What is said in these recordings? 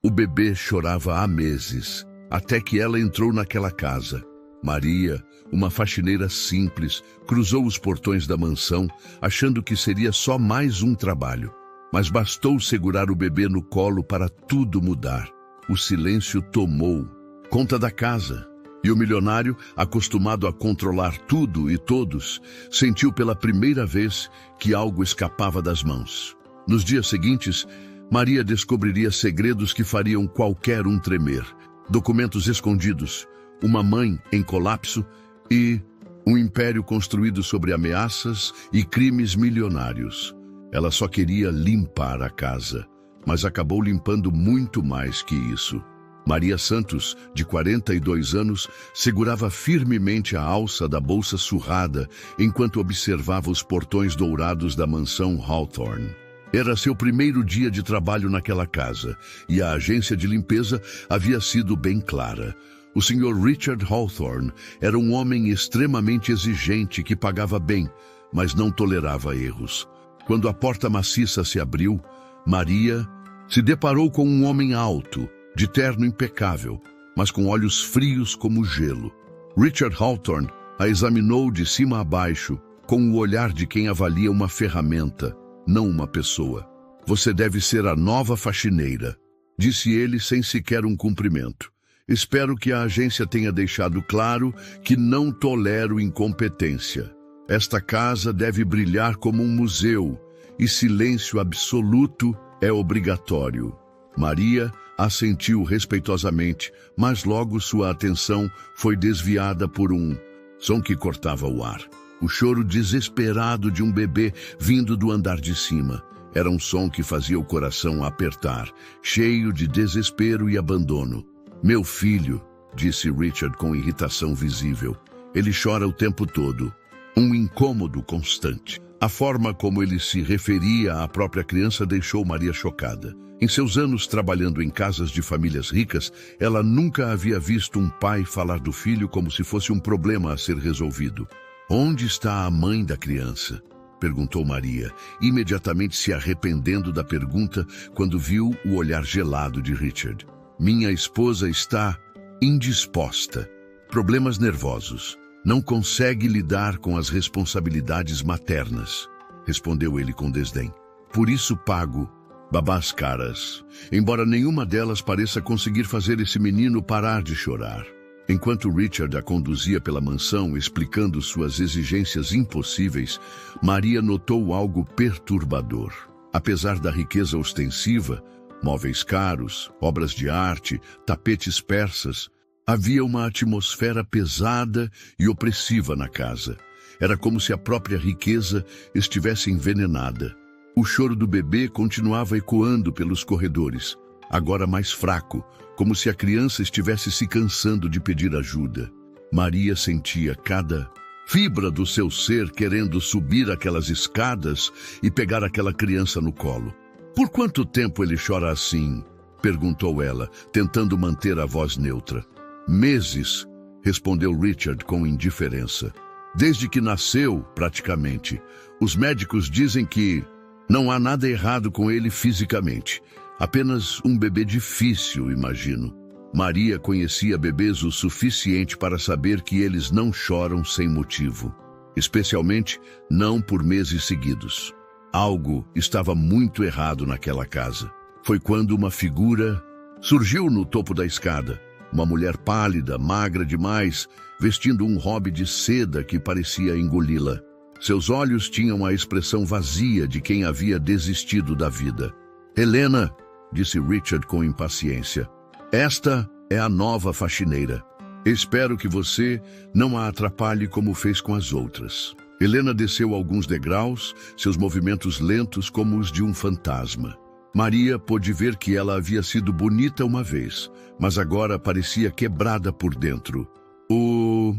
O bebê chorava há meses, até que ela entrou naquela casa. Maria, uma faxineira simples, cruzou os portões da mansão, achando que seria só mais um trabalho. Mas bastou segurar o bebê no colo para tudo mudar. O silêncio tomou conta da casa. E o milionário, acostumado a controlar tudo e todos, sentiu pela primeira vez que algo escapava das mãos. Nos dias seguintes, Maria descobriria segredos que fariam qualquer um tremer. Documentos escondidos, uma mãe em colapso e um império construído sobre ameaças e crimes milionários. Ela só queria limpar a casa, mas acabou limpando muito mais que isso. Maria Santos, de 42 anos, segurava firmemente a alça da bolsa surrada enquanto observava os portões dourados da mansão Hawthorne. Era seu primeiro dia de trabalho naquela casa e a agência de limpeza havia sido bem clara. O Sr. Richard Hawthorne era um homem extremamente exigente que pagava bem, mas não tolerava erros. Quando a porta maciça se abriu, Maria se deparou com um homem alto, de terno impecável, mas com olhos frios como gelo. Richard Hawthorne a examinou de cima a baixo, com o olhar de quem avalia uma ferramenta, não uma pessoa. Você deve ser a nova faxineira, disse ele sem sequer um cumprimento. Espero que a agência tenha deixado claro que não tolero incompetência. Esta casa deve brilhar como um museu, e silêncio absoluto é obrigatório. Maria assentiu respeitosamente, mas logo sua atenção foi desviada por um som que cortava o ar. O choro desesperado de um bebê vindo do andar de cima. Era um som que fazia o coração apertar, cheio de desespero e abandono. Meu filho, disse Richard com irritação visível. Ele chora o tempo todo. Um incômodo constante. A forma como ele se referia à própria criança deixou Maria chocada. Em seus anos trabalhando em casas de famílias ricas, ela nunca havia visto um pai falar do filho como se fosse um problema a ser resolvido. Onde está a mãe da criança? Perguntou Maria, imediatamente se arrependendo da pergunta quando viu o olhar gelado de Richard. Minha esposa está indisposta. Problemas nervosos. Não consegue lidar com as responsabilidades maternas, respondeu ele com desdém. Por isso pago babás caras, embora nenhuma delas pareça conseguir fazer esse menino parar de chorar. Enquanto Richard a conduzia pela mansão, explicando suas exigências impossíveis, Maria notou algo perturbador. Apesar da riqueza ostensiva, móveis caros, obras de arte, tapetes persas, havia uma atmosfera pesada e opressiva na casa. Era como se a própria riqueza estivesse envenenada. O choro do bebê continuava ecoando pelos corredores, agora mais fraco, como se a criança estivesse se cansando de pedir ajuda. Maria sentia cada fibra do seu ser querendo subir aquelas escadas e pegar aquela criança no colo. Por quanto tempo ele chora assim? Perguntou ela, tentando manter a voz neutra. Meses, respondeu Richard com indiferença. Desde que nasceu, praticamente. Os médicos dizem que não há nada errado com ele fisicamente. Apenas um bebê difícil, imagino. Maria conhecia bebês o suficiente para saber que eles não choram sem motivo. Especialmente não por meses seguidos. Algo estava muito errado naquela casa. Foi quando uma figura surgiu no topo da escada. Uma mulher pálida, magra demais, vestindo um robe de seda que parecia engoli-la. Seus olhos tinham a expressão vazia de quem havia desistido da vida. Helena, disse Richard com impaciência, esta é a nova faxineira. Espero que você não a atrapalhe como fez com as outras. Helena desceu alguns degraus, seus movimentos lentos como os de um fantasma. Maria pôde ver que ela havia sido bonita uma vez, mas agora parecia quebrada por dentro. O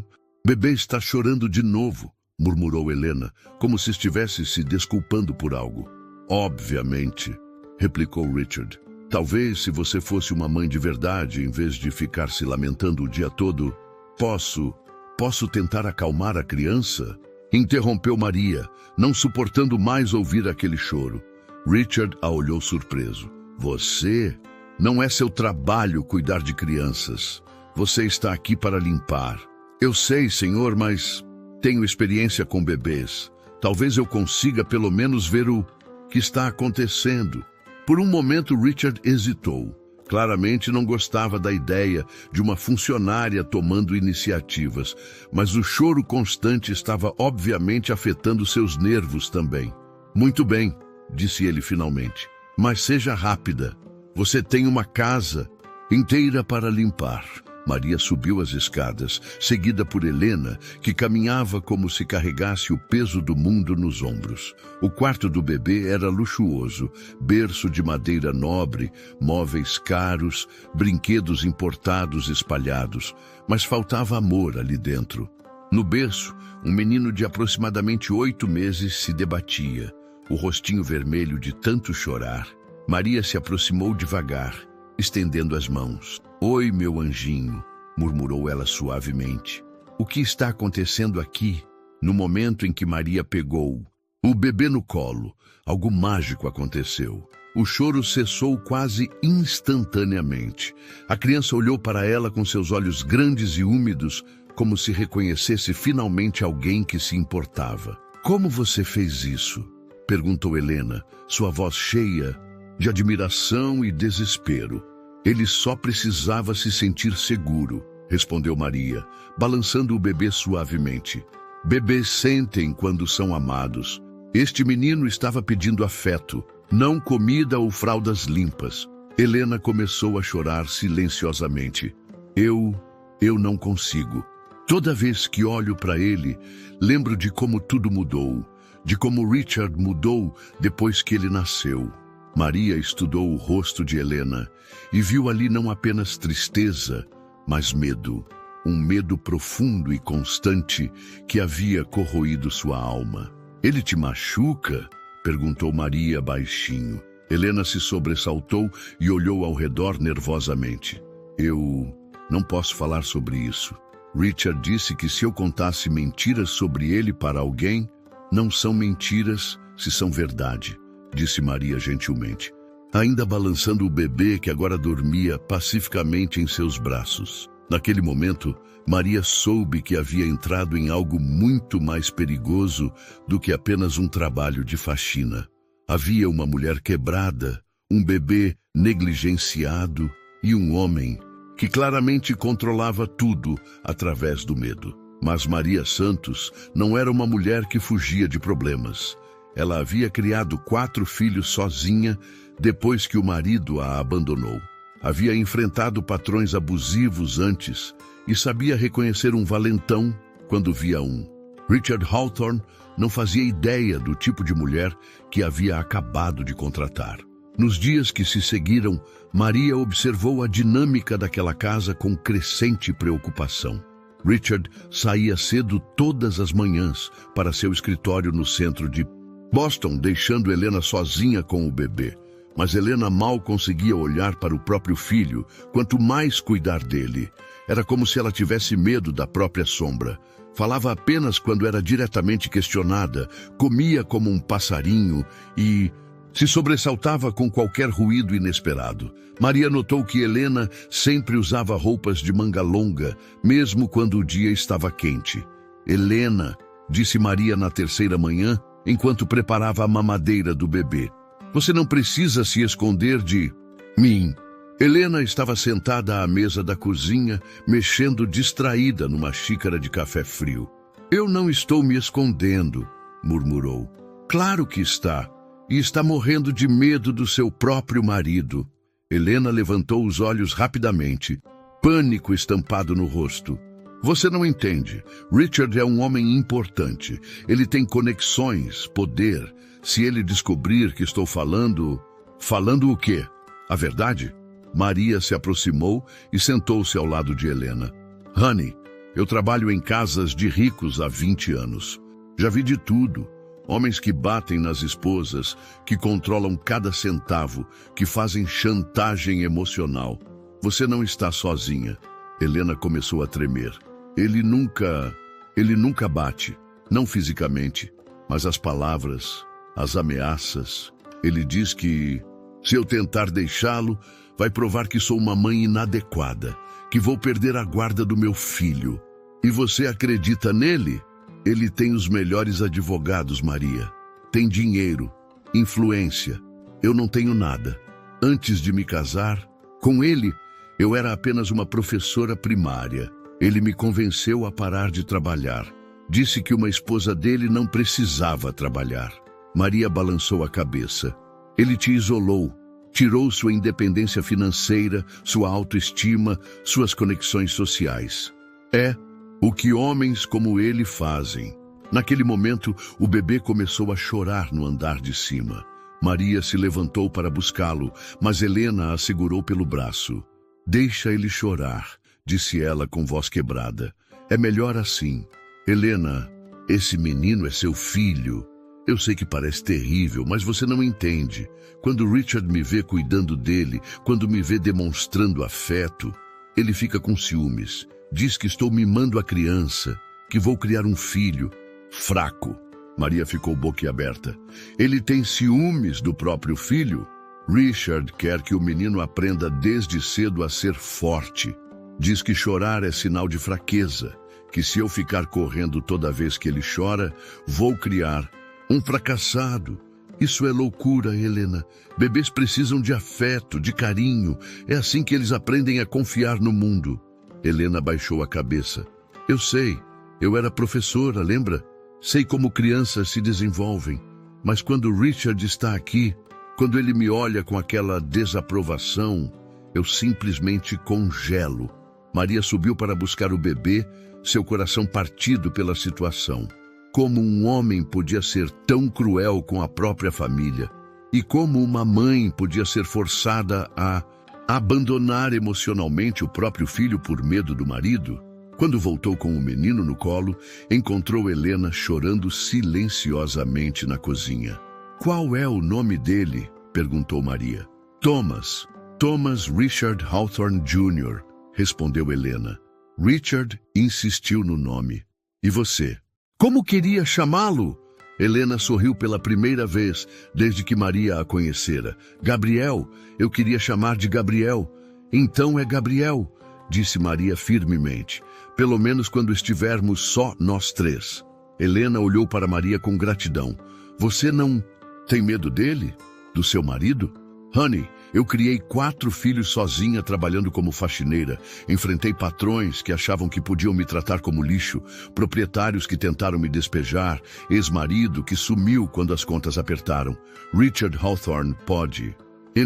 bebê está chorando de novo, murmurou Helena, como se estivesse se desculpando por algo. Obviamente, replicou Richard. Talvez se você fosse uma mãe de verdade, em vez de ficar se lamentando o dia todo. Posso tentar acalmar a criança? Interrompeu Maria, não suportando mais ouvir aquele choro. Richard a olhou surpreso. Você? Não é seu trabalho cuidar de crianças. Você está aqui para limpar. Eu sei, senhor, mas tenho experiência com bebês. Talvez eu consiga pelo menos ver o que está acontecendo. Por um momento, Richard hesitou. Claramente não gostava da ideia de uma funcionária tomando iniciativas, mas o choro constante estava obviamente afetando seus nervos também. Muito bem, disse ele finalmente, mas seja rápida. Você tem uma casa inteira para limpar. Maria subiu as escadas, seguida por Helena, que caminhava como se carregasse o peso do mundo nos ombros. O quarto do bebê era luxuoso, berço de madeira nobre, móveis caros, brinquedos importados espalhados, mas faltava amor ali dentro. No berço, um menino de aproximadamente 8 meses se debatia, o rostinho vermelho de tanto chorar. Maria se aproximou devagar, estendendo as mãos. Oi, meu anjinho, murmurou ela suavemente. O que está acontecendo aqui? No momento em que Maria pegou o bebê no colo, algo mágico aconteceu. O choro cessou quase instantaneamente. A criança olhou para ela com seus olhos grandes e úmidos, como se reconhecesse finalmente alguém que se importava. Como você fez isso? Perguntou Helena, sua voz cheia de admiração e desespero. Ele só precisava se sentir seguro, respondeu Maria, balançando o bebê suavemente. Bebês sentem quando são amados. Este menino estava pedindo afeto, não comida ou fraldas limpas. Helena começou a chorar silenciosamente. Eu não consigo. Toda vez que olho para ele, lembro de como tudo mudou, de como Richard mudou depois que ele nasceu. Maria estudou o rosto de Helena e viu ali não apenas tristeza, mas medo. Um medo profundo e constante que havia corroído sua alma. Ele te machuca? Perguntou Maria baixinho. Helena se sobressaltou e olhou ao redor nervosamente. Eu não posso falar sobre isso. Richard disse que se eu contasse mentiras sobre ele para alguém, não são mentiras se são verdade, disse Maria gentilmente, ainda balançando o bebê que agora dormia pacificamente em seus braços. Naquele momento, Maria soube que havia entrado em algo muito mais perigoso do que apenas um trabalho de faxina. Havia uma mulher quebrada, um bebê negligenciado e um homem que claramente controlava tudo através do medo. Mas Maria Santos não era uma mulher que fugia de problemas. Ela havia criado 4 filhos sozinha depois que o marido a abandonou. Havia enfrentado patrões abusivos antes e sabia reconhecer um valentão quando via um. Richard Hawthorne não fazia ideia do tipo de mulher que havia acabado de contratar. Nos dias que se seguiram, Maria observou a dinâmica daquela casa com crescente preocupação. Richard saía cedo todas as manhãs para seu escritório no centro de Boston, deixando Helena sozinha com o bebê. Mas Helena mal conseguia olhar para o próprio filho, quanto mais cuidar dele. Era como se ela tivesse medo da própria sombra. Falava apenas quando era diretamente questionada, comia como um passarinho e se sobressaltava com qualquer ruído inesperado. Maria notou que Helena sempre usava roupas de manga longa, mesmo quando o dia estava quente. Helena, disse Maria na terceira manhã, enquanto preparava a mamadeira do bebê. Você não precisa se esconder de mim. Helena estava sentada à mesa da cozinha, mexendo distraída numa xícara de café frio. Eu não estou me escondendo, murmurou. Claro que está. E está morrendo de medo do seu próprio marido. Helena levantou os olhos rapidamente, pânico estampado no rosto. Você não entende. Richard é um homem importante. Ele tem conexões, poder. Se ele descobrir que estou falando... Falando o quê? A verdade? Maria se aproximou e sentou-se ao lado de Helena. Honey, eu trabalho em casas de ricos há 20 anos. Já vi de tudo. Homens que batem nas esposas, que controlam cada centavo, que fazem chantagem emocional. Você não está sozinha. Helena começou a tremer. Ele nunca bate, não fisicamente, mas as palavras, as ameaças. Ele diz que, se eu tentar deixá-lo, Vai provar que sou uma mãe inadequada, que vou perder a guarda do meu filho. E você acredita nele? Ele tem os melhores advogados, Maria. Tem dinheiro, influência. Eu não tenho nada. Antes de me casar, com ele, eu era apenas uma professora primária. Ele me convenceu a parar de trabalhar. Disse que uma esposa dele não precisava trabalhar. Maria balançou a cabeça. Ele te isolou, tirou sua independência financeira, sua autoestima, suas conexões sociais. É o que homens como ele fazem. Naquele momento, o bebê começou a chorar no andar de cima. Maria se levantou para buscá-lo, mas Helena a segurou pelo braço. Deixa ele chorar, disse ela com voz quebrada. É melhor assim. Helena, esse menino é seu filho. Eu sei que parece terrível, mas você não entende. Quando Richard me vê cuidando dele, quando me vê demonstrando afeto, ele fica com ciúmes. Diz que estou mimando a criança, que vou criar um filho fraco. Maria ficou boquiaberta. Ele tem ciúmes do próprio filho? Richard quer que o menino aprenda desde cedo a ser forte. Diz que chorar é sinal de fraqueza, que se eu ficar correndo toda vez que ele chora, vou criar um fracassado. Isso é loucura, Helena. Bebês precisam de afeto, de carinho. É assim que eles aprendem a confiar no mundo. Helena baixou a cabeça. Eu sei. Eu era professora, lembra? Sei como crianças se desenvolvem. Mas quando Richard está aqui, quando ele me olha com aquela desaprovação, eu simplesmente congelo. Maria subiu para buscar o bebê, seu coração partido pela situação. Como um homem podia ser tão cruel com a própria família? E como uma mãe podia ser forçada a abandonar emocionalmente o próprio filho por medo do marido? Quando voltou com o menino no colo, encontrou Helena chorando silenciosamente na cozinha. Qual é o nome dele? Perguntou Maria. Thomas. Thomas Richard Hawthorne Jr., respondeu Helena. Richard insistiu no nome. E você? Como queria chamá-lo? Helena sorriu pela primeira vez desde que Maria a conhecera. Gabriel, eu queria chamar de Gabriel. Então é Gabriel, disse Maria firmemente. Pelo menos quando estivermos só nós três. Helena olhou para Maria com gratidão. Você não tem medo dele? Do seu marido? Honey, eu criei 4 filhos sozinha trabalhando como faxineira. Enfrentei patrões que achavam que podiam me tratar como lixo, proprietários que tentaram me despejar, ex-marido que sumiu quando as contas apertaram. Richard Hawthorne pode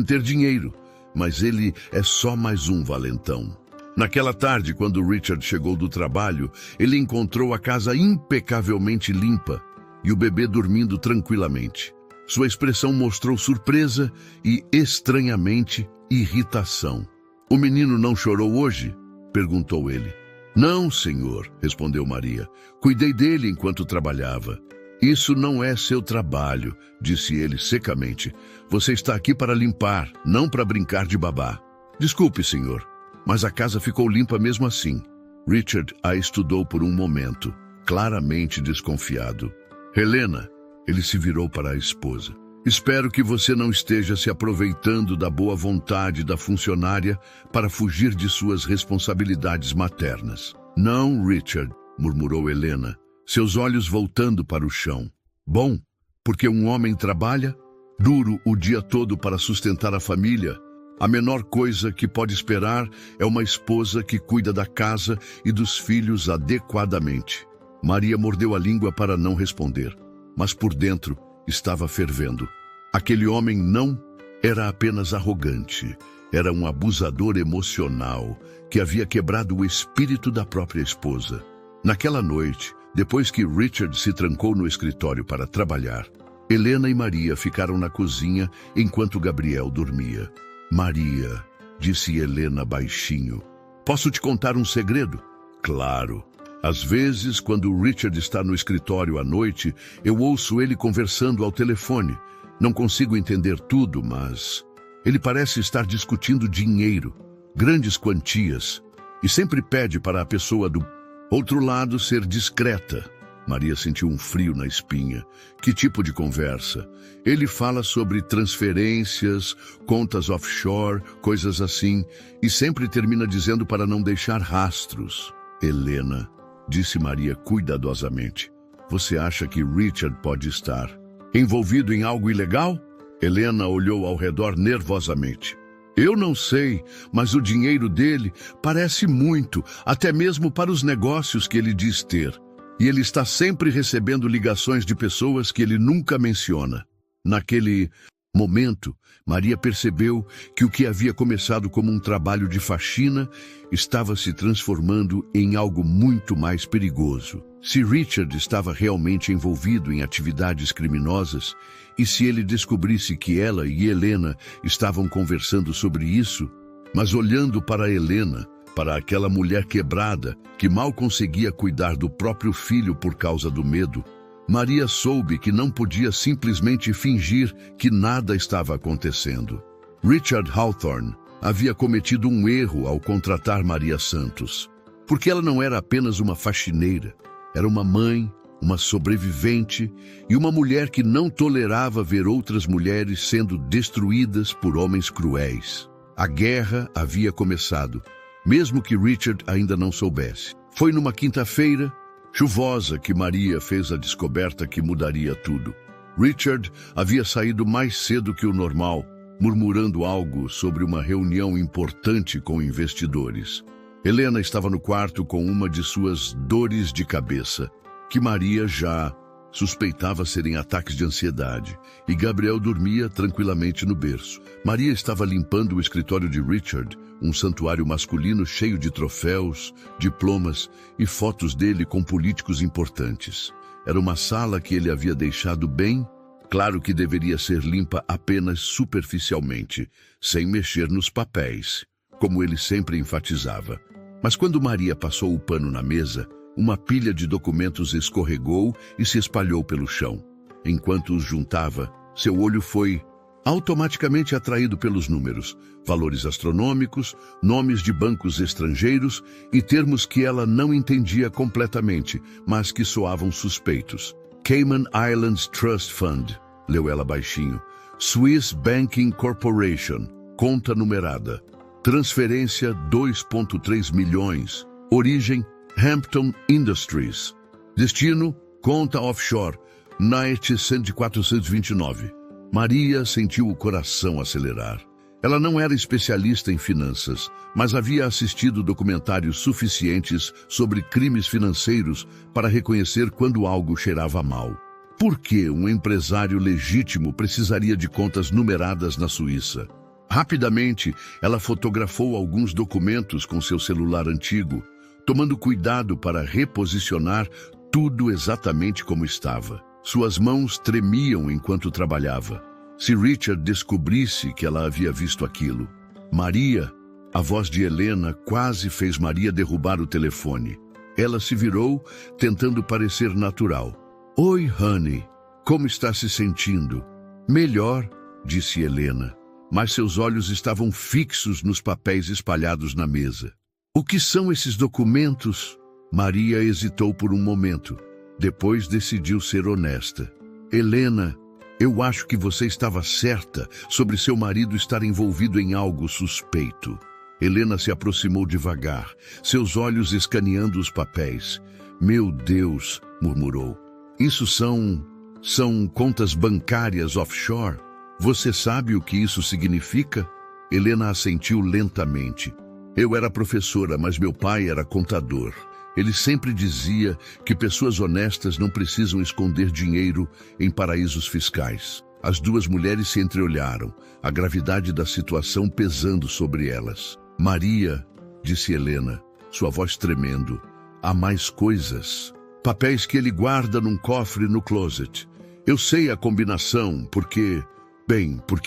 ter dinheiro, mas ele é só mais um valentão. Naquela tarde, quando Richard chegou do trabalho, ele encontrou a casa impecavelmente limpa e o bebê dormindo tranquilamente. Sua expressão mostrou surpresa e, estranhamente, irritação. O menino não chorou hoje? Perguntou ele. Não, senhor, respondeu Maria. Cuidei dele enquanto trabalhava. Isso não é seu trabalho, disse ele secamente. Você está aqui para limpar, não para brincar de babá. Desculpe, senhor, mas a casa ficou limpa mesmo assim. Richard a estudou por um momento, claramente desconfiado. Helena, ele se virou para a esposa. Espero que você não esteja se aproveitando da boa vontade da funcionária para fugir de suas responsabilidades maternas. Não, Richard, murmurou Helena, seus olhos voltando para o chão. Bom, porque um homem trabalha duro o dia todo para sustentar a família. A menor coisa que pode esperar é uma esposa que cuida da casa e dos filhos adequadamente. Maria mordeu a língua para não responder, mas por dentro estava fervendo. Aquele homem não era apenas arrogante, era um abusador emocional que havia quebrado o espírito da própria esposa. Naquela noite, depois que Richard se trancou no escritório para trabalhar, Helena e Maria ficaram na cozinha enquanto Gabriel dormia. Maria, disse Helena baixinho, posso te contar um segredo? Claro. Às vezes, quando Richard está no escritório à noite, eu ouço ele conversando ao telefone. Não consigo entender tudo, mas ele parece estar discutindo dinheiro, grandes quantias, e sempre pede para a pessoa do outro lado ser discreta. Maria sentiu um frio na espinha. Que tipo de conversa? Ele fala sobre transferências, contas offshore, coisas assim, e sempre termina dizendo para não deixar rastros. Helena, disse Maria cuidadosamente, você acha que Richard pode estar envolvido em algo ilegal? Helena olhou ao redor nervosamente. Eu não sei, mas o dinheiro dele parece muito, até mesmo para os negócios que ele diz ter. E ele está sempre recebendo ligações de pessoas que ele nunca menciona. Naquele momento, Maria percebeu que o que havia começado como um trabalho de faxina estava se transformando em algo muito mais perigoso. Se Richard estava realmente envolvido em atividades criminosas, e se ele descobrisse que ela e Helena estavam conversando sobre isso, mas olhando para Helena, para aquela mulher quebrada que mal conseguia cuidar do próprio filho por causa do medo, Maria soube que não podia simplesmente fingir que nada estava acontecendo. Richard Hawthorne havia cometido um erro ao contratar Maria Santos, porque ela não era apenas uma faxineira, era uma mãe, uma sobrevivente e uma mulher que não tolerava ver outras mulheres sendo destruídas por homens cruéis. A guerra havia começado, mesmo que Richard ainda não soubesse. Foi numa quinta-feira, chuvosa, que Maria fez a descoberta que mudaria tudo. Richard havia saído mais cedo que o normal, murmurando algo sobre uma reunião importante com investidores. Helena estava no quarto com uma de suas dores de cabeça, que Maria já suspeitava serem ataques de ansiedade, e Gabriel dormia tranquilamente no berço. Maria estava limpando o escritório de Richard, um santuário masculino cheio de troféus, diplomas e fotos dele com políticos importantes. Era uma sala que ele havia deixado bem, claro que deveria ser limpa apenas superficialmente, sem mexer nos papéis, como ele sempre enfatizava. Mas quando Maria passou o pano na mesa, uma pilha de documentos escorregou e se espalhou pelo chão. Enquanto os juntava, seu olho foi automaticamente atraído pelos números, valores astronômicos, nomes de bancos estrangeiros e termos que ela não entendia completamente, mas que soavam suspeitos. Cayman Islands Trust Fund, leu ela baixinho. Swiss Banking Corporation, conta numerada. Transferência 2,3 milhões. Origem Hampton Industries. Destino, conta offshore, Night 429. Maria sentiu o coração acelerar. Ela não era especialista em finanças, mas havia assistido documentários suficientes sobre crimes financeiros para reconhecer quando algo cheirava mal. Por que um empresário legítimo precisaria de contas numeradas na Suíça? Rapidamente, ela fotografou alguns documentos com seu celular antigo, tomando cuidado para reposicionar tudo exatamente como estava. Suas mãos tremiam enquanto trabalhava. Se Richard descobrisse que ela havia visto aquilo, Maria, a voz de Helena quase fez Maria derrubar o telefone. Ela se virou, tentando parecer natural. Oi, honey, como está se sentindo? Melhor, disse Helena, mas seus olhos estavam fixos nos papéis espalhados na mesa. O que são esses documentos? Maria hesitou por um momento. Depois decidiu ser honesta. Helena, eu acho que você estava certa sobre seu marido estar envolvido em algo suspeito. Helena se aproximou devagar, seus olhos escaneando os papéis. Meu Deus, murmurou. Isso são contas bancárias offshore? Você sabe o que isso significa? Helena assentiu lentamente. Eu era professora, mas meu pai era contador. Ele sempre dizia que pessoas honestas não precisam esconder dinheiro em paraísos fiscais. As duas mulheres se entreolharam, a gravidade da situação pesando sobre elas. Maria, disse Helena, sua voz tremendo, há mais coisas. Papéis que ele guarda num cofre no closet. Eu sei a combinação, porque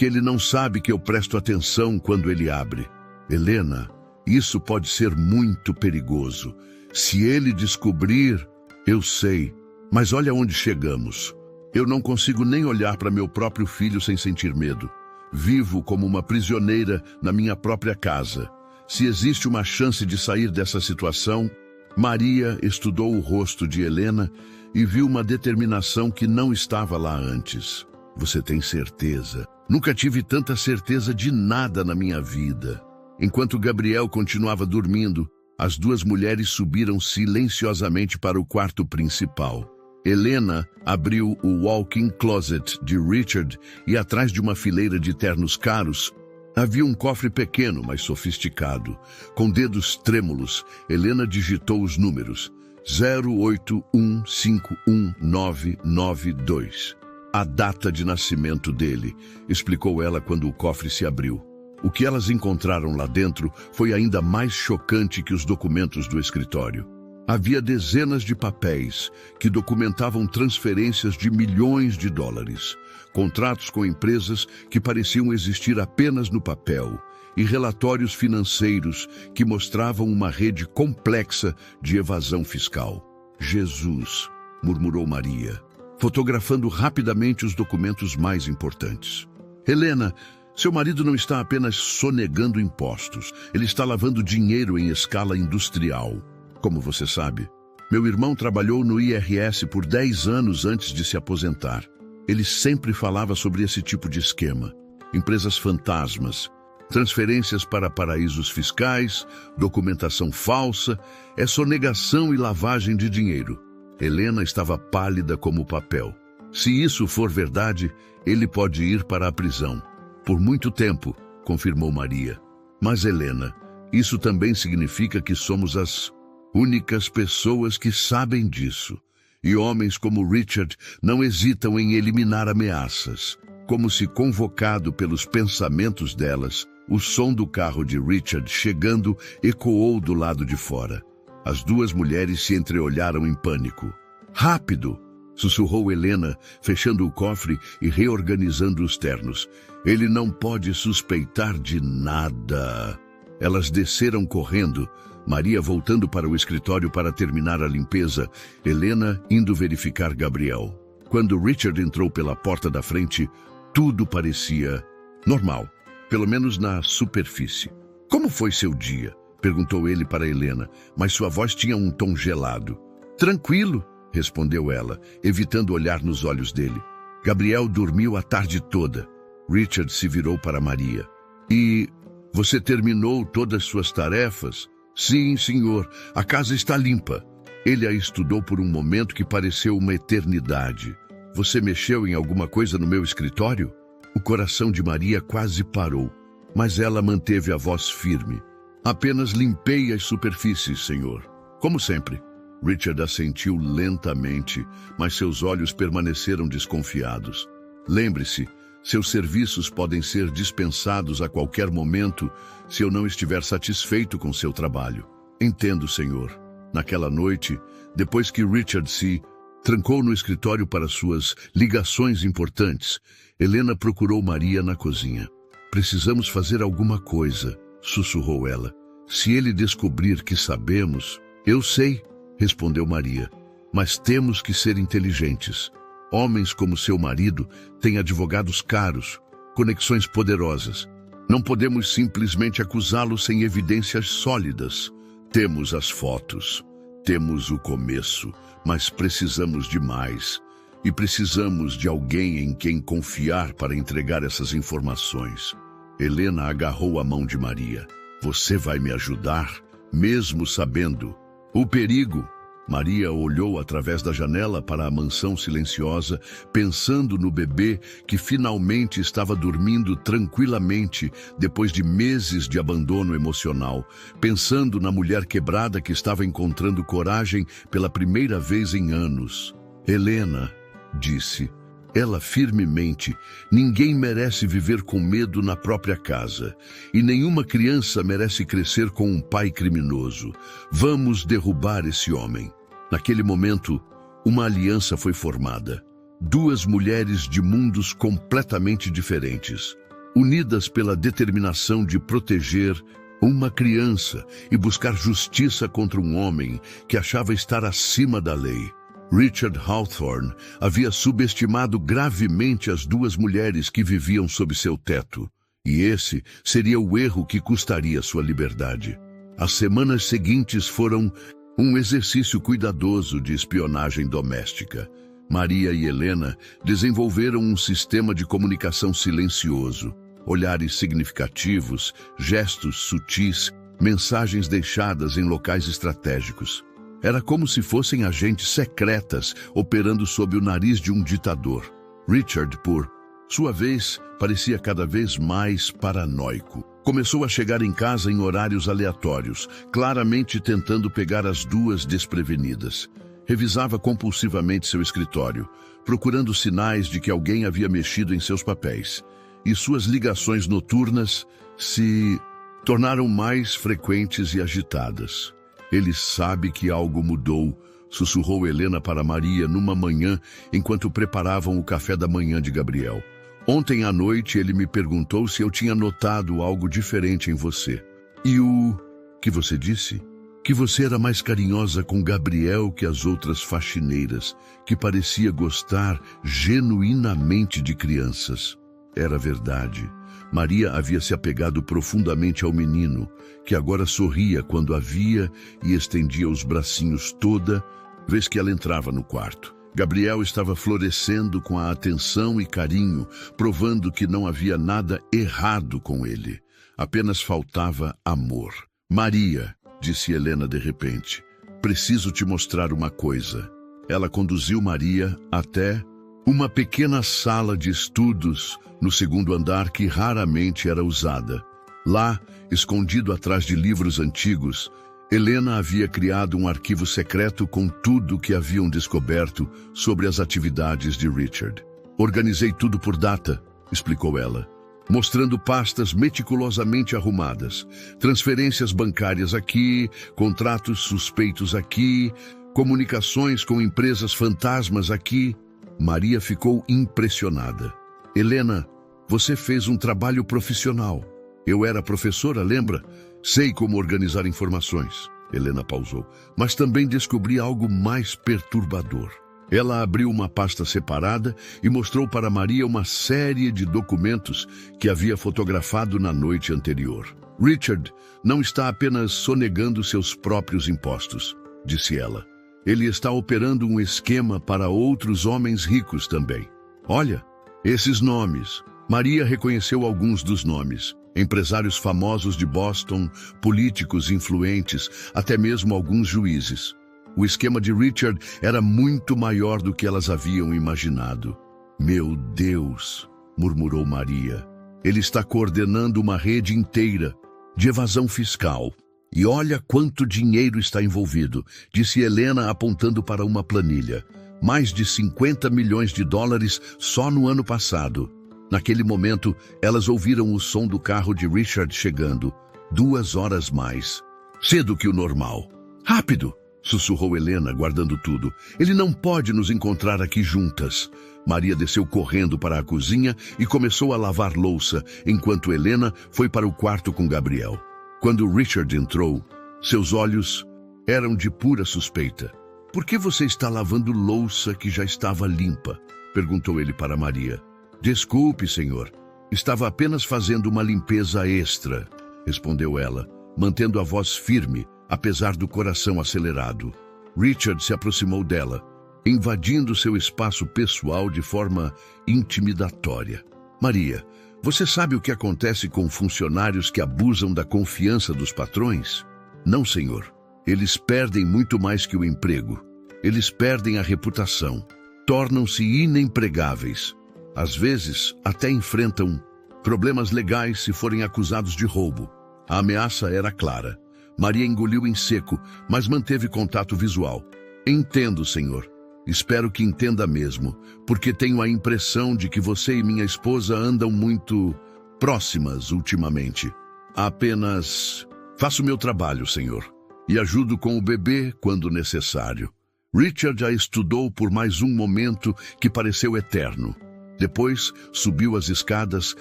ele não sabe que eu presto atenção quando ele abre. Helena, isso pode ser muito perigoso. Se ele descobrir, eu sei, mas olha onde chegamos. Eu não consigo nem olhar para meu próprio filho sem sentir medo. Vivo como uma prisioneira na minha própria casa. Se existe uma chance de sair dessa situação... Maria estudou o rosto de Helena e viu uma determinação que não estava lá antes. Você tem certeza? Nunca tive tanta certeza de nada na minha vida. Enquanto Gabriel continuava dormindo, as duas mulheres subiram silenciosamente para o quarto principal. Helena abriu o walk-in closet de Richard e atrás de uma fileira de ternos caros, havia um cofre pequeno, mas sofisticado. Com dedos trêmulos, Helena digitou os números 081519992. A data de nascimento dele, explicou ela quando o cofre se abriu. O que elas encontraram lá dentro foi ainda mais chocante que os documentos do escritório. Havia dezenas de papéis que documentavam transferências de milhões de dólares, contratos com empresas que pareciam existir apenas no papel e relatórios financeiros que mostravam uma rede complexa de evasão fiscal. Jesus, murmurou Maria, fotografando rapidamente os documentos mais importantes. Helena, seu marido não está apenas sonegando impostos, ele está lavando dinheiro em escala industrial. Como você sabe, meu irmão trabalhou no IRS por 10 anos antes de se aposentar. Ele sempre falava sobre esse tipo de esquema. Empresas fantasmas, transferências para paraísos fiscais, documentação falsa, é sonegação e lavagem de dinheiro. Helena estava pálida como o papel. Se isso for verdade, ele pode ir para a prisão. Por muito tempo, confirmou Maria. Mas, Helena, isso também significa que somos as únicas pessoas que sabem disso. E homens como Richard não hesitam em eliminar ameaças. Como se convocado pelos pensamentos delas, o som do carro de Richard chegando ecoou do lado de fora. As duas mulheres se entreolharam em pânico. Rápido! Sussurrou Helena, fechando o cofre e reorganizando os ternos. Ele não pode suspeitar de nada. Elas desceram correndo, Maria voltando para o escritório para terminar a limpeza, Helena indo verificar Gabriel. Quando Richard entrou pela porta da frente, tudo parecia normal, pelo menos na superfície. Como foi seu dia? Perguntou ele para Helena, mas sua voz tinha um tom gelado. Tranquilo, respondeu ela, evitando olhar nos olhos dele. Gabriel dormiu a tarde toda. Richard se virou para Maria. E você terminou todas suas tarefas? Sim, senhor, a casa está limpa. Ele a estudou por um momento que pareceu uma eternidade. Você mexeu em alguma coisa no meu escritório? O coração de Maria quase parou, mas ela manteve a voz firme. Apenas limpei as superfícies, senhor. Como sempre. Richard assentiu lentamente, mas seus olhos permaneceram desconfiados. Lembre-se, seus serviços podem ser dispensados a qualquer momento se eu não estiver satisfeito com seu trabalho. Entendo, senhor. Naquela noite, depois que Richard se trancou no escritório para suas ligações importantes, Helena procurou Maria na cozinha. Precisamos fazer alguma coisa, sussurrou ela. Se ele descobrir que sabemos... Eu sei, respondeu Maria, mas temos que ser inteligentes. Homens como seu marido têm advogados caros, conexões poderosas. Não podemos simplesmente acusá-lo sem evidências sólidas. Temos as fotos, temos o começo, mas precisamos de mais. E precisamos de alguém em quem confiar para entregar essas informações. Helena agarrou a mão de Maria. Você vai me ajudar, mesmo sabendo o perigo? Maria olhou através da janela para a mansão silenciosa, pensando no bebê que finalmente estava dormindo tranquilamente depois de meses de abandono emocional, pensando na mulher quebrada que estava encontrando coragem pela primeira vez em anos. Helena, disse ela firmemente, ninguém merece viver com medo na própria casa, e nenhuma criança merece crescer com um pai criminoso. Vamos derrubar esse homem. Naquele momento, uma aliança foi formada. Duas mulheres de mundos completamente diferentes, unidas pela determinação de proteger uma criança e buscar justiça contra um homem que achava estar acima da lei. Richard Hawthorne havia subestimado gravemente as duas mulheres que viviam sob seu teto, e esse seria o erro que custaria sua liberdade. As semanas seguintes foram Um exercício cuidadoso de espionagem doméstica. Maria e Helena desenvolveram um sistema de comunicação silencioso. Olhares significativos, gestos sutis, mensagens deixadas em locais estratégicos. Era como se fossem agentes secretas operando sob o nariz de um ditador. Richard, por sua vez, parecia cada vez mais paranoico. Começou a chegar em casa em horários aleatórios, claramente tentando pegar as duas desprevenidas. Revisava compulsivamente seu escritório, procurando sinais de que alguém havia mexido em seus papéis. E suas ligações noturnas se tornaram mais frequentes e agitadas. Ele sabe que algo mudou, sussurrou Helena para Maria numa manhã enquanto preparavam o café da manhã de Gabriel. Ontem à noite ele me perguntou se eu tinha notado algo diferente em você. E o que você disse? Que você era mais carinhosa com Gabriel que as outras faxineiras, que parecia gostar genuinamente de crianças. Era verdade. Maria havia se apegado profundamente ao menino, que agora sorria quando a via e estendia os bracinhos toda vez que ela entrava no quarto. Gabriel estava florescendo com a atenção e carinho, provando que não havia nada errado com ele. Apenas faltava amor. Maria, disse Helena de repente, preciso te mostrar uma coisa. Ela conduziu Maria até uma pequena sala de estudos no segundo andar que raramente era usada. Lá, escondido atrás de livros antigos, Helena havia criado um arquivo secreto com tudo que haviam descoberto sobre as atividades de Richard. Organizei tudo por data, explicou ela, mostrando pastas meticulosamente arrumadas, transferências bancárias aqui, contratos suspeitos aqui, comunicações com empresas fantasmas aqui. Maria ficou impressionada. Helena, você fez um trabalho profissional. Eu era professora, lembra? Sei como organizar informações. Helena pausou. Mas também descobri algo mais perturbador. Ela abriu uma pasta separada e mostrou para Maria uma série de documentos que havia fotografado na noite anterior. Richard não está apenas sonegando seus próprios impostos, disse ela. Ele está operando um esquema para outros homens ricos também. Olha, esses nomes. Maria reconheceu alguns dos nomes. Empresários famosos de Boston, políticos influentes, até mesmo alguns juízes. O esquema de Richard era muito maior do que elas haviam imaginado. Meu Deus, murmurou Maria. Ele está coordenando uma rede inteira de evasão fiscal. E olha quanto dinheiro está envolvido, disse Helena apontando para uma planilha. Mais de 50 milhões de dólares só no ano passado. Naquele momento, elas ouviram o som do carro de Richard chegando. 2 horas mais. Cedo que o normal. Rápido! Sussurrou Helena, guardando tudo. Ele não pode nos encontrar aqui juntas. Maria desceu correndo para a cozinha e começou a lavar louça, enquanto Helena foi para o quarto com Gabriel. Quando Richard entrou, seus olhos eram de pura suspeita. Por que você está lavando louça que já estava limpa? Perguntou ele para Maria. Desculpe, senhor. Estava apenas fazendo uma limpeza extra, respondeu ela, mantendo a voz firme, apesar do coração acelerado. Richard se aproximou dela, invadindo seu espaço pessoal de forma intimidatória. Maria, você sabe o que acontece com funcionários que abusam da confiança dos patrões? Não, senhor. Eles perdem muito mais que o emprego. Eles perdem a reputação. Tornam-se inempregáveis. Às vezes, até enfrentam problemas legais se forem acusados de roubo. A ameaça era clara. Maria engoliu em seco, mas manteve contato visual. Entendo, senhor. Espero que entenda mesmo, porque tenho a impressão de que você e minha esposa andam muito próximas ultimamente. Apenas faço meu trabalho, senhor, e ajudo com o bebê quando necessário. Richard a estudou por mais um momento que pareceu eterno. Depois, subiu as escadas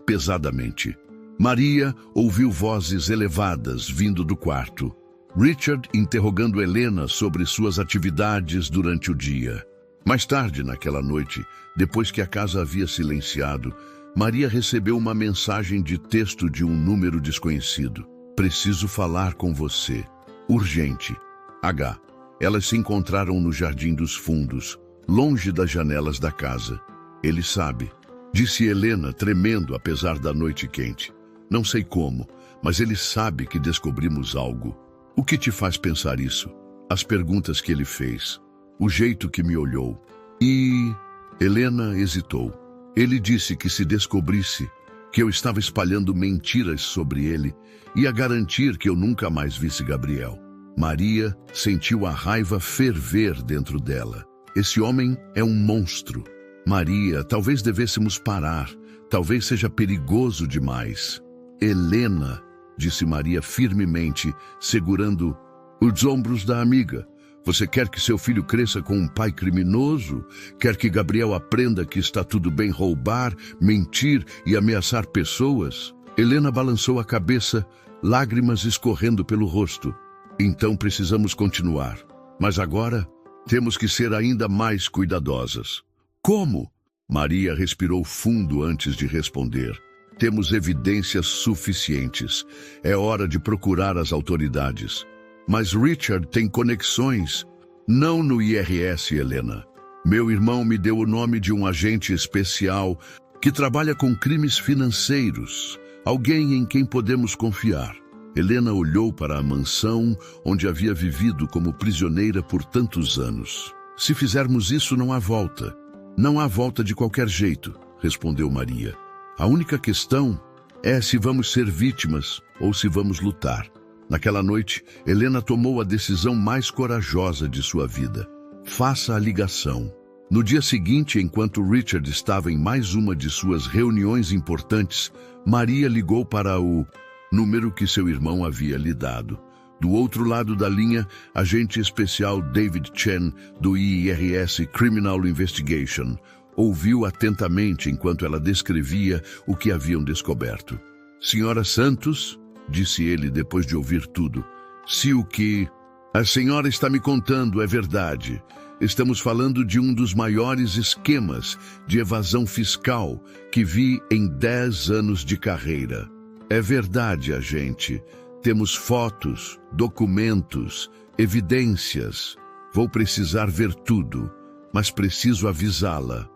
pesadamente. Maria ouviu vozes elevadas vindo do quarto. Richard interrogando Helena sobre suas atividades durante o dia. Mais tarde naquela noite, depois que a casa havia silenciado, Maria recebeu uma mensagem de texto de um número desconhecido. Preciso falar com você. Urgente. H. Elas se encontraram no jardim dos fundos, longe das janelas da casa. Ele sabe, disse Helena, tremendo apesar da noite quente. Não sei como, mas ele sabe que descobrimos algo. O que te faz pensar isso? As perguntas que ele fez, o jeito que me olhou. E... Helena hesitou. Ele disse que se descobrisse que eu estava espalhando mentiras sobre ele, ia garantir que eu nunca mais visse Gabriel. Maria sentiu a raiva ferver dentro dela. Esse homem é um monstro. Maria, talvez devêssemos parar. Talvez seja perigoso demais. Helena, disse Maria firmemente, segurando os ombros da amiga. Você quer que seu filho cresça com um pai criminoso? Quer que Gabriel aprenda que está tudo bem roubar, mentir e ameaçar pessoas? Helena balançou a cabeça, lágrimas escorrendo pelo rosto. Então precisamos continuar. Mas agora temos que ser ainda mais cuidadosas. Como? Maria respirou fundo antes de responder. Temos evidências suficientes. É hora de procurar as autoridades. Mas Richard tem conexões. Não no IRS, Helena. Meu irmão me deu o nome de um agente especial que trabalha com crimes financeiros. Alguém em quem podemos confiar. Helena olhou para a mansão onde havia vivido como prisioneira por tantos anos. Se fizermos isso, não há volta. Não há volta de qualquer jeito, respondeu Maria. A única questão é se vamos ser vítimas ou se vamos lutar. Naquela noite, Helena tomou a decisão mais corajosa de sua vida. Faça a ligação. No dia seguinte, enquanto Richard estava em mais uma de suas reuniões importantes, Maria ligou para o número que seu irmão havia lhe dado. Do outro lado da linha, agente especial David Chen, do IRS Criminal Investigation, ouviu atentamente enquanto ela descrevia o que haviam descoberto. Senhora Santos, disse ele depois de ouvir tudo, se o que a senhora está me contando é verdade, estamos falando de um dos maiores esquemas de evasão fiscal que vi em 10 anos de carreira. É verdade, agente. Temos fotos, documentos, evidências. Vou precisar ver tudo, mas preciso avisá-la.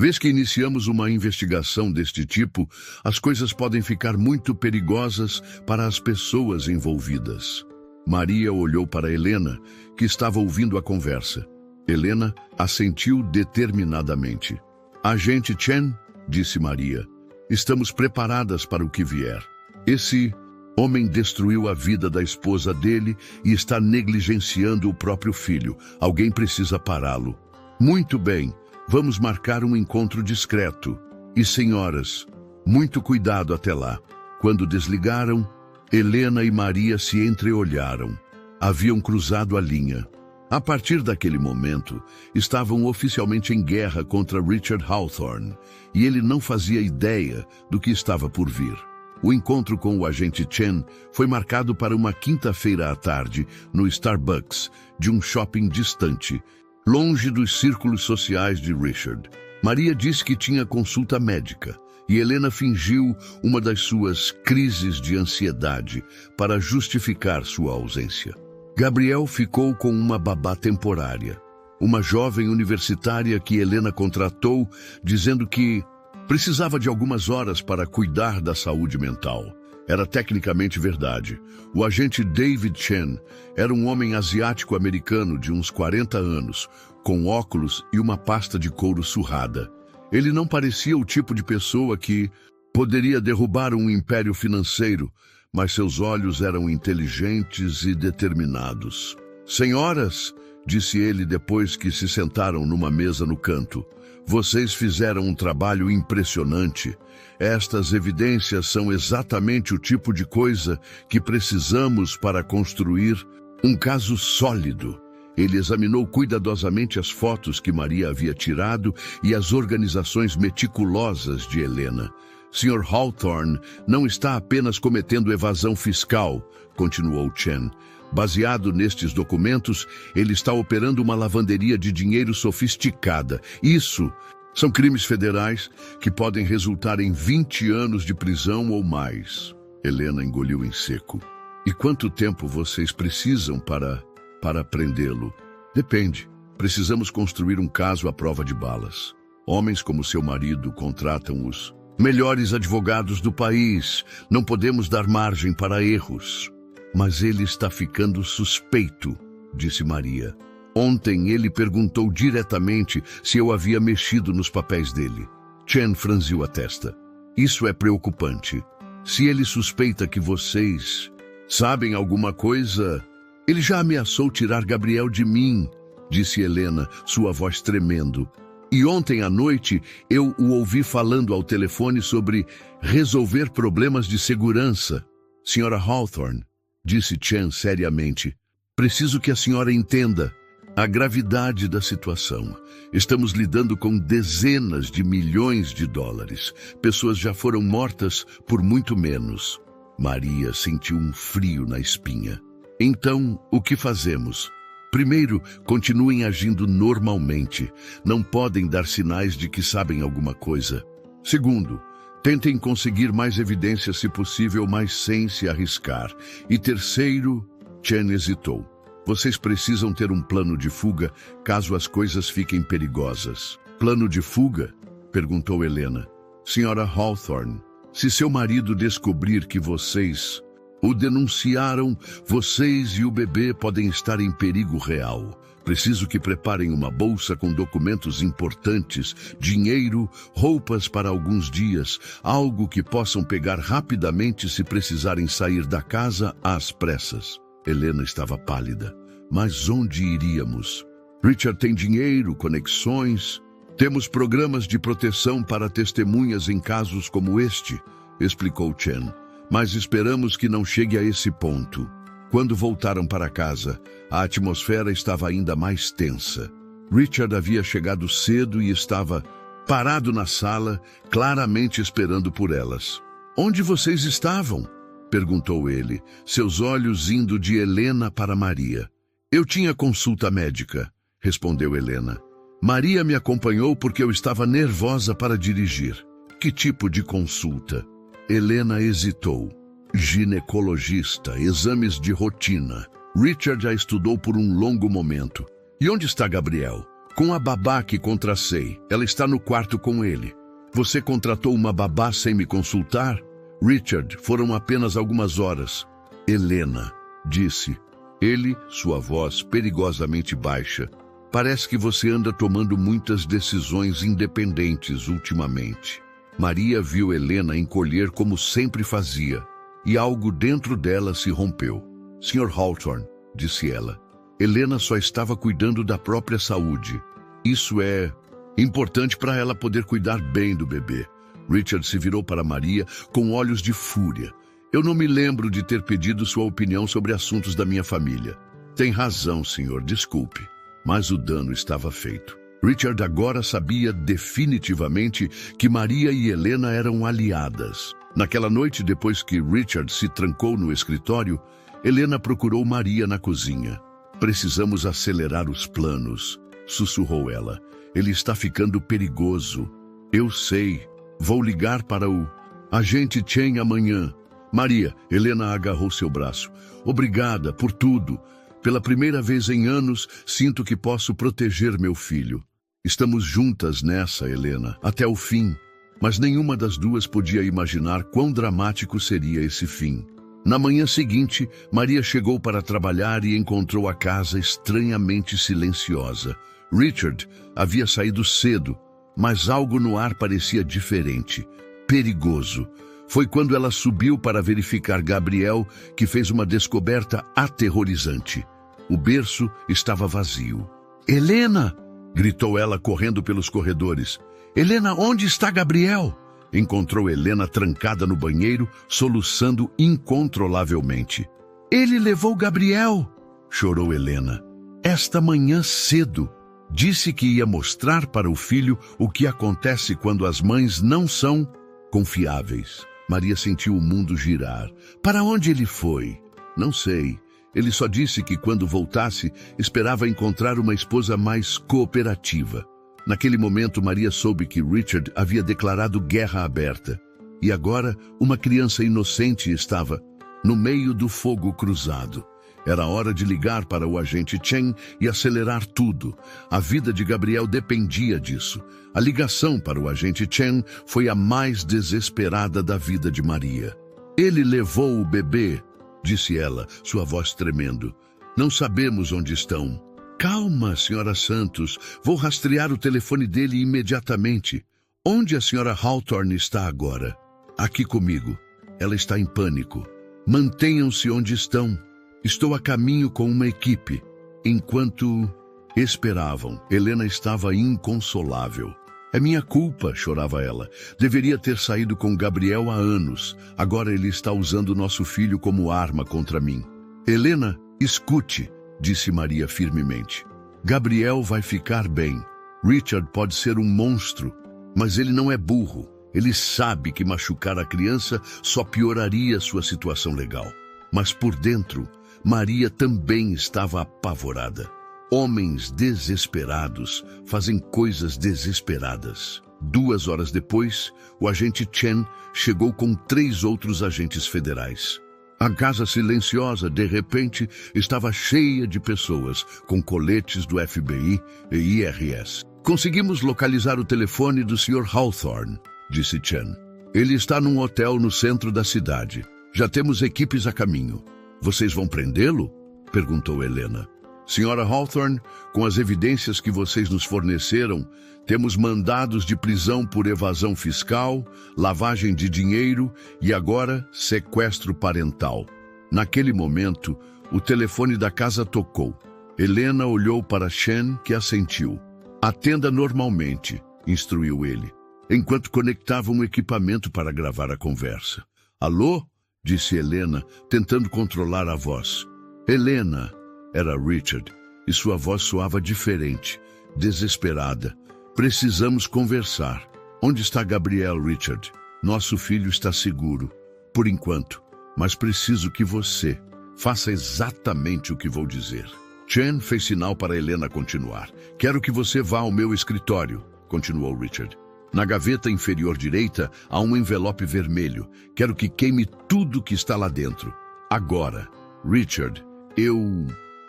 Vez que iniciamos uma investigação deste tipo, as coisas podem ficar muito perigosas para as pessoas envolvidas. Maria olhou para Helena, que estava ouvindo a conversa. Helena assentiu determinadamente. Agente Chen, disse Maria, estamos preparadas para o que vier. Esse homem destruiu a vida da esposa dele e está negligenciando o próprio filho. Alguém precisa pará-lo. Muito bem. Vamos marcar um encontro discreto. E, senhoras, muito cuidado até lá. Quando desligaram, Helena e Maria se entreolharam. Haviam cruzado a linha. A partir daquele momento, estavam oficialmente em guerra contra Richard Hawthorne, e ele não fazia ideia do que estava por vir. O encontro com o agente Chen foi marcado para uma quinta-feira à tarde, no Starbucks, de um shopping distante, longe dos círculos sociais de Richard. Maria disse que tinha consulta médica e Helena fingiu uma das suas crises de ansiedade para justificar sua ausência. Gabriel ficou com uma babá temporária, uma jovem universitária que Helena contratou, dizendo que precisava de algumas horas para cuidar da saúde mental. Era tecnicamente verdade. O agente David Chen era um homem asiático-americano de uns 40 anos, com óculos e uma pasta de couro surrada. Ele não parecia o tipo de pessoa que poderia derrubar um império financeiro, mas seus olhos eram inteligentes e determinados. Senhoras, disse ele depois que se sentaram numa mesa no canto, vocês fizeram um trabalho impressionante. Estas evidências são exatamente o tipo de coisa que precisamos para construir um caso sólido. Ele examinou cuidadosamente as fotos que Maria havia tirado e as organizações meticulosas de Helena. Sr. Hawthorne não está apenas cometendo evasão fiscal, continuou Chen. Baseado nestes documentos, ele está operando uma lavanderia de dinheiro sofisticada. Isso são crimes federais que podem resultar em 20 anos de prisão ou mais. Helena engoliu em seco. E quanto tempo vocês precisam para para prendê-lo. Depende. Precisamos construir um caso à prova de balas. Homens como seu marido contratam os melhores advogados do país. Não podemos dar margem para erros. Mas ele está ficando suspeito, disse Maria. Ontem ele perguntou diretamente se eu havia mexido nos papéis dele. Chen franziu a testa. Isso é preocupante. Se ele suspeita que vocês sabem alguma coisa, ele já ameaçou tirar Gabriel de mim, disse Helena, sua voz tremendo. E ontem à noite eu o ouvi falando ao telefone sobre resolver problemas de segurança. Senhora Hawthorne, disse Chen seriamente, preciso que a senhora entenda a gravidade da situação. Estamos lidando com dezenas de milhões de dólares. Pessoas já foram mortas por muito menos. Maria sentiu um frio na espinha. Então, o que fazemos? Primeiro, continuem agindo normalmente. Não podem dar sinais de que sabem alguma coisa. Segundo, tentem conseguir mais evidências se possível, mas sem se arriscar. E terceiro, Chen hesitou. Vocês precisam ter um plano de fuga caso as coisas fiquem perigosas. Plano de fuga? Perguntou Helena. Senhora Hawthorne, se seu marido descobrir que vocês o denunciaram, vocês e o bebê podem estar em perigo real. Preciso que preparem uma bolsa com documentos importantes, dinheiro, roupas para alguns dias, algo que possam pegar rapidamente se precisarem sair da casa às pressas. Helena estava pálida. Mas onde iríamos? Richard tem dinheiro, conexões. Temos programas de proteção para testemunhas em casos como este, explicou Chen. Mas esperamos que não chegue a esse ponto. Quando voltaram para casa, a atmosfera estava ainda mais tensa. Richard havia chegado cedo e estava parado na sala, claramente esperando por elas. Onde vocês estavam? Perguntou ele, seus olhos indo de Helena para Maria. Eu tinha consulta médica, respondeu Helena. Maria me acompanhou porque eu estava nervosa para dirigir. Que tipo de consulta? Helena hesitou. Ginecologista, exames de rotina. Richard já estudou por um longo momento. E onde está Gabriel? Com a babá que contracei. Ela está no quarto com ele. Você contratou uma babá sem me consultar? Richard, foram apenas algumas horas. Helena, disse. Ele, sua voz perigosamente baixa. Parece que você anda tomando muitas decisões independentes ultimamente. Maria viu Helena encolher como sempre fazia, e algo dentro dela se rompeu. Sr. Hawthorne, disse ela, Helena só estava cuidando da própria saúde. Isso é importante para ela poder cuidar bem do bebê. Richard se virou para Maria com olhos de fúria. Eu não me lembro de ter pedido sua opinião sobre assuntos da minha família. Tem razão, senhor, desculpe. Mas o dano estava feito. Richard agora sabia definitivamente que Maria e Helena eram aliadas. Naquela noite, depois que Richard se trancou no escritório, Helena procurou Maria na cozinha. Precisamos acelerar os planos, sussurrou ela. Ele está ficando perigoso. Eu sei. Vou ligar para o agente Chen amanhã. Maria, Helena agarrou seu braço. Obrigada por tudo. Pela primeira vez em anos, sinto que posso proteger meu filho. Estamos juntas nessa, Helena, até o fim. Mas nenhuma das duas podia imaginar quão dramático seria esse fim. Na manhã seguinte, Maria chegou para trabalhar e encontrou a casa estranhamente silenciosa. Richard havia saído cedo, mas algo no ar parecia diferente, perigoso. Foi quando ela subiu para verificar Gabriel que fez uma descoberta aterrorizante. O berço estava vazio. Helena! Gritou ela correndo pelos corredores. Helena, onde está Gabriel? Encontrou Helena trancada no banheiro, soluçando incontrolavelmente. Ele levou Gabriel! Chorou Helena. Esta manhã cedo. Disse que ia mostrar para o filho o que acontece quando as mães não são confiáveis. Maria sentiu o mundo girar. Para onde ele foi? Não sei. Ele só disse que quando voltasse, esperava encontrar uma esposa mais cooperativa. Naquele momento, Maria soube que Richard havia declarado guerra aberta. E agora, uma criança inocente estava no meio do fogo cruzado. Era hora de ligar para o agente Chen e acelerar tudo. A vida de Gabriel dependia disso. A ligação para o agente Chen foi a mais desesperada da vida de Maria. Ele levou o bebê, disse ela, sua voz tremendo. Não sabemos onde estão. Calma, senhora Santos. Vou rastrear o telefone dele imediatamente. Onde a senhora Hawthorne está agora? Aqui comigo. Ela está em pânico. Mantenham-se onde estão. Estou a caminho com uma equipe. Enquanto esperavam, Helena estava inconsolável. É minha culpa, chorava ela. Deveria ter saído com Gabriel há anos. Agora ele está usando nosso filho como arma contra mim. Helena, escute, disse Maria firmemente. Gabriel vai ficar bem. Richard pode ser um monstro, mas ele não é burro. Ele sabe que machucar a criança só pioraria sua situação legal. Mas por dentro, Maria também estava apavorada. Homens desesperados fazem coisas desesperadas. 2 horas depois, o agente Chen chegou com 3 outros agentes federais. A casa silenciosa, de repente, estava cheia de pessoas, com coletes do FBI e IRS. Conseguimos localizar o telefone do Sr. Hawthorne, disse Chen. Ele está num hotel no centro da cidade. Já temos equipes a caminho. Vocês vão prendê-lo? Perguntou Helena. Senhora Hawthorne, com as evidências que vocês nos forneceram, temos mandados de prisão por evasão fiscal, lavagem de dinheiro e agora sequestro parental. Naquele momento, o telefone da casa tocou. Helena olhou para Chen, que assentiu. Atenda normalmente, instruiu ele, enquanto conectava um equipamento para gravar a conversa. Alô? Disse Helena, tentando controlar a voz. Helena, era Richard, e sua voz soava diferente, desesperada. Precisamos conversar. Onde está Gabriel, Richard? Nosso filho está seguro, por enquanto, mas preciso que você faça exatamente o que vou dizer. Chen fez sinal para Helena continuar. Quero que você vá ao meu escritório, continuou Richard. Na gaveta inferior direita há um envelope vermelho. Quero que queime tudo que está lá dentro. Agora. Richard, eu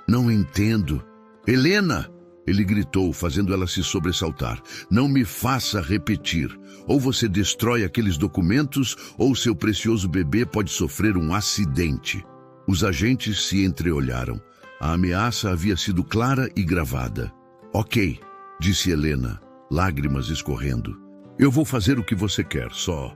não entendo. Helena! Ele gritou, fazendo ela se sobressaltar. Não me faça repetir. Ou você destrói aqueles documentos, ou seu precioso bebê pode sofrer um acidente. Os agentes se entreolharam. A ameaça havia sido clara e gravada. Ok, disse Helena, lágrimas escorrendo. Eu vou fazer o que você quer, só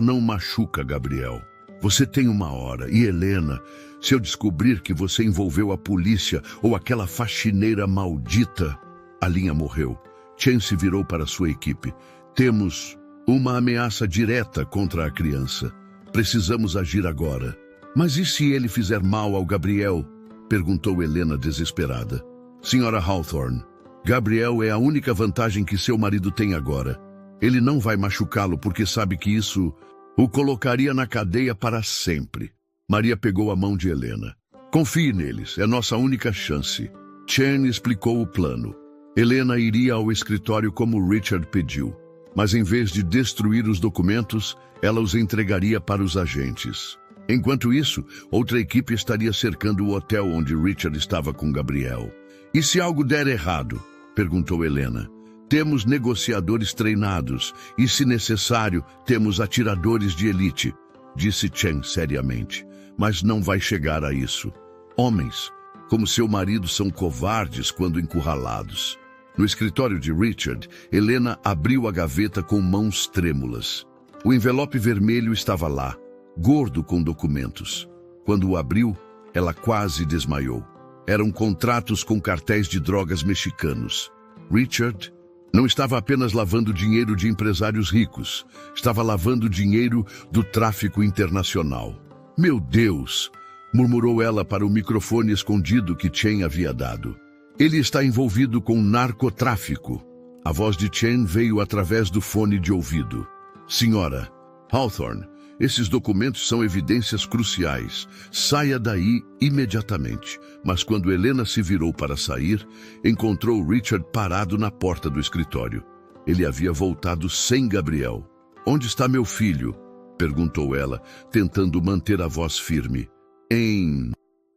não machuca Gabriel. Você tem 1 hora, e Helena, se eu descobrir que você envolveu a polícia ou aquela faxineira maldita... A linha morreu. Chen se virou para sua equipe. Temos uma ameaça direta contra a criança. Precisamos agir agora. Mas e se ele fizer mal ao Gabriel? Perguntou Helena desesperada. Senhora Hawthorne, Gabriel é a única vantagem que seu marido tem agora. Ele não vai machucá-lo porque sabe que isso o colocaria na cadeia para sempre. Maria pegou a mão de Helena. Confie neles, é nossa única chance. Chen explicou o plano. Helena iria ao escritório como Richard pediu, mas em vez de destruir os documentos, ela os entregaria para os agentes. Enquanto isso, outra equipe estaria cercando o hotel onde Richard estava com Gabriel. E se algo der errado? Perguntou Helena. Temos negociadores treinados e, se necessário, temos atiradores de elite, disse Chen seriamente. Mas não vai chegar a isso. Homens, como seu marido, são covardes quando encurralados. No escritório de Richard, Helena abriu a gaveta com mãos trêmulas. O envelope vermelho estava lá, gordo com documentos. Quando o abriu, ela quase desmaiou. Eram contratos com cartéis de drogas mexicanos. Richard não estava apenas lavando dinheiro de empresários ricos, estava lavando dinheiro do tráfico internacional. Meu Deus! Murmurou ela para o microfone escondido que Chen havia dado. Ele está envolvido com narcotráfico. A voz de Chen veio através do fone de ouvido. Senhora Hawthorne, esses documentos são evidências cruciais. Saia daí imediatamente. Mas quando Helena se virou para sair, encontrou Richard parado na porta do escritório. Ele havia voltado sem Gabriel. Onde está meu filho? Perguntou ela, tentando manter a voz firme.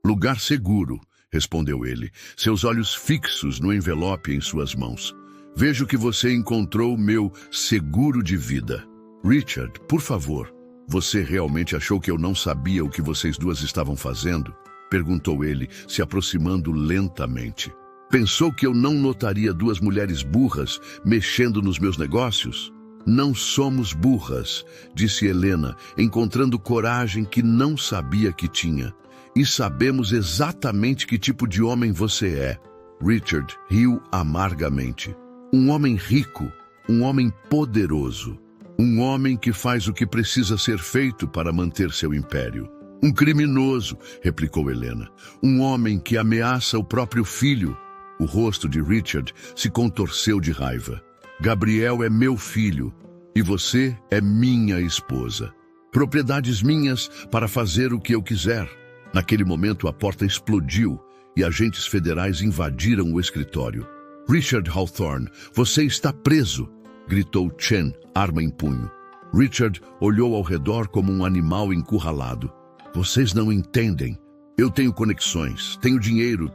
Lugar seguro, respondeu ele, seus olhos fixos no envelope em suas mãos. Vejo que você encontrou meu seguro de vida. Richard, por favor, você realmente achou que eu não sabia o que vocês duas estavam fazendo? Perguntou ele, se aproximando lentamente. Pensou que eu não notaria duas mulheres burras mexendo nos meus negócios? Não somos burras, disse Helena, encontrando coragem que não sabia que tinha. E sabemos exatamente que tipo de homem você é. Richard riu amargamente. Um homem rico, um homem poderoso. Um homem que faz o que precisa ser feito para manter seu império. Um criminoso, replicou Helena. Um homem que ameaça o próprio filho. O rosto de Richard se contorceu de raiva. Gabriel é meu filho e você é minha esposa. Propriedades minhas para fazer o que eu quiser. Naquele momento a porta explodiu e agentes federais invadiram o escritório. Richard Hawthorne, você está preso, gritou Chen, arma em punho. Richard olhou ao redor como um animal encurralado. Vocês não entendem. Eu tenho conexões, tenho dinheiro,